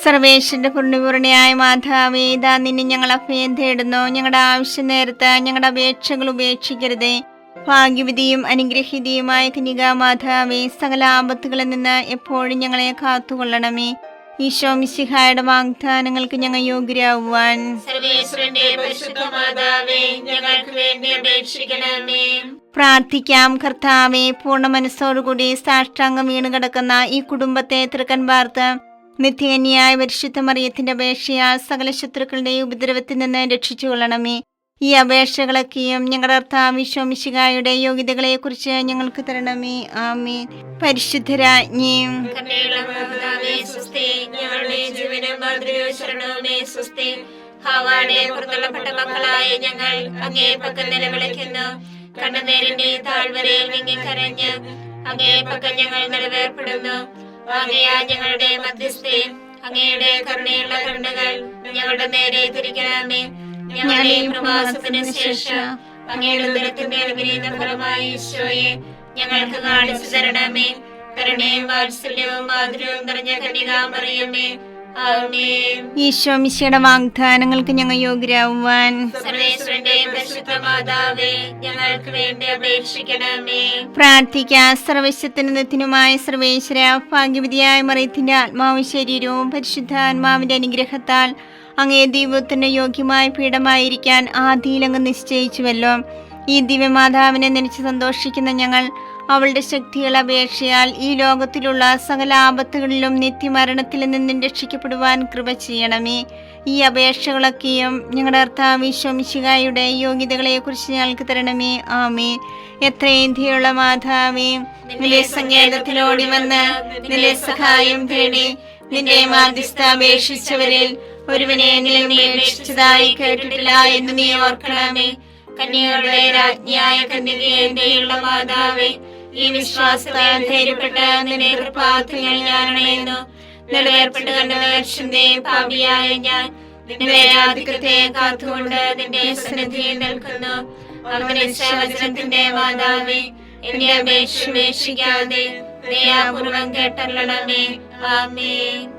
സർവേശ്വരന്റെ പുണ്യപൂർണയായ മാതാവേ, ഇതാ നിന്നെ ഞങ്ങൾ അഭയം തേടുന്നു. ഞങ്ങളുടെ ആവശ്യ നേരത്ത് ഞങ്ങളുടെ അപേക്ഷകൾ ഉപേക്ഷിക്കരുതേ. ഭാഗ്യവതിയും അനുഗ്രഹീതയുമായ കന്യകാമാതാവേ, സകല ആപത്തുകളിൽ നിന്ന് എപ്പോഴും ഞങ്ങളെ കാത്തുകൊള്ളണമേ. ഈശോ മിശിഹായുടെ വാഗ്ദാനങ്ങൾക്ക് ഞങ്ങൾ യോഗ്യരാകുവാൻ സർവേശ്വരന്റെ പരിശുദ്ധ മാതാവേ, ഞങ്ങൾക്ക് വേണ്ടി അപേക്ഷിക്കണമേ. പ്രാർത്ഥിക്കാം. കർത്താവേ, പൂർണ്ണ മനസ്സോടുകൂടി സാഷ്ടാംഗം വീണ് കിടക്കുന്ന ഈ കുടുംബത്തെ തൃക്കൻ പാർത്ത് നിത്യകന്യായ പരിശുദ്ധ മറിയത്തിന്റെ അപേക്ഷയാൽ സകല ശത്രുക്കളുടെയും ഉപദ്രവത്തിൽ നിന്ന് രക്ഷിച്ചു കൊള്ളണമേ. ഈ അപേക്ഷകളൊക്കെയും ഞങ്ങളുടെ കർത്താവ് ഈശോ മിശിഹായുടെ യോഗ്യതകളെ കുറിച്ച് ഞങ്ങൾക്ക് തരണമേ. ആമേൻ. പരിശുദ്ധരാജ്ഞി, കരുണയുള്ള മാതാവേ, സ്വസ്തി. ഞങ്ങളുടെ ജീവനും മാതൃകയും ശരണവുമേ, സ്വസ്തി. ഹവ്വായുടെ പുറത്തള്ളപ്പെട്ട മക്കളായ ഞങ്ങൾ അങ്ങേ പക്കൽ നിലവിളിക്കുന്നു. കണ്ണുനീരിന്റെ താഴ്വരയിൽ വിങ്ങിക്കരഞ്ഞ് അങ്ങേ പക്കൽ ഞങ്ങൾ നിലവേർപ്പെടുന്നു. ആകയാൽ ഞങ്ങളുടെ മധ്യസ്ഥേ, അങ്ങയുടെ കരുണയുള്ള കണ്ണുകൾ ഞങ്ങളുടെ നേരെ തിരിക്കണമേ. ഞങ്ങളുടെ ഈ പ്രവാസത്തിന് ശേഷം അങ്ങയുടെ ഉദരത്തിന്റെ അനുഗ്രഹീത ഫലമായി ഈശോയെ ഞങ്ങൾക്ക് കാണിച്ചു തരണമേ. കരുണയും വാത്സല്യവും മാധുര്യവും നിറഞ്ഞ കന്യകാമറിയമേ, ആമേൻ. ഈശോ മിശിഹായുടെ വാഗ്ദാനങ്ങൾക്ക് ഞങ്ങൾ യോഗ്യരാകുവാൻ സർവേശ്വരന്റെ പരിശുദ്ധ മാതാവേ, ഞങ്ങൾക്ക് വേണ്ടി അപേക്ഷിക്കണമേ. പ്രാർത്ഥിക്കാം. സർവശക്തനുമായ സർവേശ്വര, ഭാഗ്യവതിയായ മറിയത്തിന്റെ ആത്മാവും ശരീരവും പരിശുദ്ധാത്മാവിന്റെ അനുഗ്രഹത്താൽ അങ്ങേ ദൈവത്തിന് യോഗ്യമായ പീഠമായിരിക്കാൻ ആദിയിലങ്ങ് നിശ്ചയിച്ചുവല്ലോ. ഈ ദിവ്യമാതാവിനെ നനച്ച് സന്തോഷിക്കുന്ന ഞങ്ങൾ അവളുടെ ശക്തിയുള്ള അപേക്ഷയാൽ ഈ ലോകത്തിലുള്ള സകല ആപത്തുകളിലും നിത്യമരണത്തിൽ നിന്നും രക്ഷിക്കപ്പെടുവാൻ കൃപ ചെയ്യണമേ. ഈ അപേക്ഷകളൊക്കെയും ഞങ്ങളുടെ കർത്താവ് ഈശോ മിശിഹായുടെ യോഗ്യതകളെ കുറിച്ച് ഞങ്ങൾക്ക് തരണമേ. ആമേൻ. എത്രയും ദയുള്ള മാതാവേ, നിന്റെ സങ്കേതത്തിലോടി വന്ന് നിന്റെ സഹായം തേടി നിന്റെ മാധ്യസ്ഥ അപേക്ഷിച്ചവരിൽ ഒരുവനെങ്കിലും നീ അപേക്ഷിച്ചതായി കേട്ടിട്ടില്ല എന്ന് നീ ഓർക്കണമേ. കന്യകളുടെ രാജ്ഞിയായ കന്യകയുള്ള മാതാവേ, ഈ വിശ്വാസത്താൽ ധൈര്യപ്പെട്ട് നിന്റെ കൃപാർത്ഥങ്ങൾ ഞാൻ അണയുന്നു. നിലവേർപ്പെട്ട് കണ്ട പാപിയായ ഞാൻ നിന്റെ ആധിക്യത്തെ കാത്തുകൊണ്ട് നിന്റെ സന്നിധിയിൽ നിൽക്കുന്നു. അവതരിച്ച വചനത്തിന്റെ മാതാവേ, എന്റെ അപേക്ഷ ഉപേക്ഷിക്കാതെ ദയാപൂർവം കേട്ടല്ലണമേ. ആമേൻ.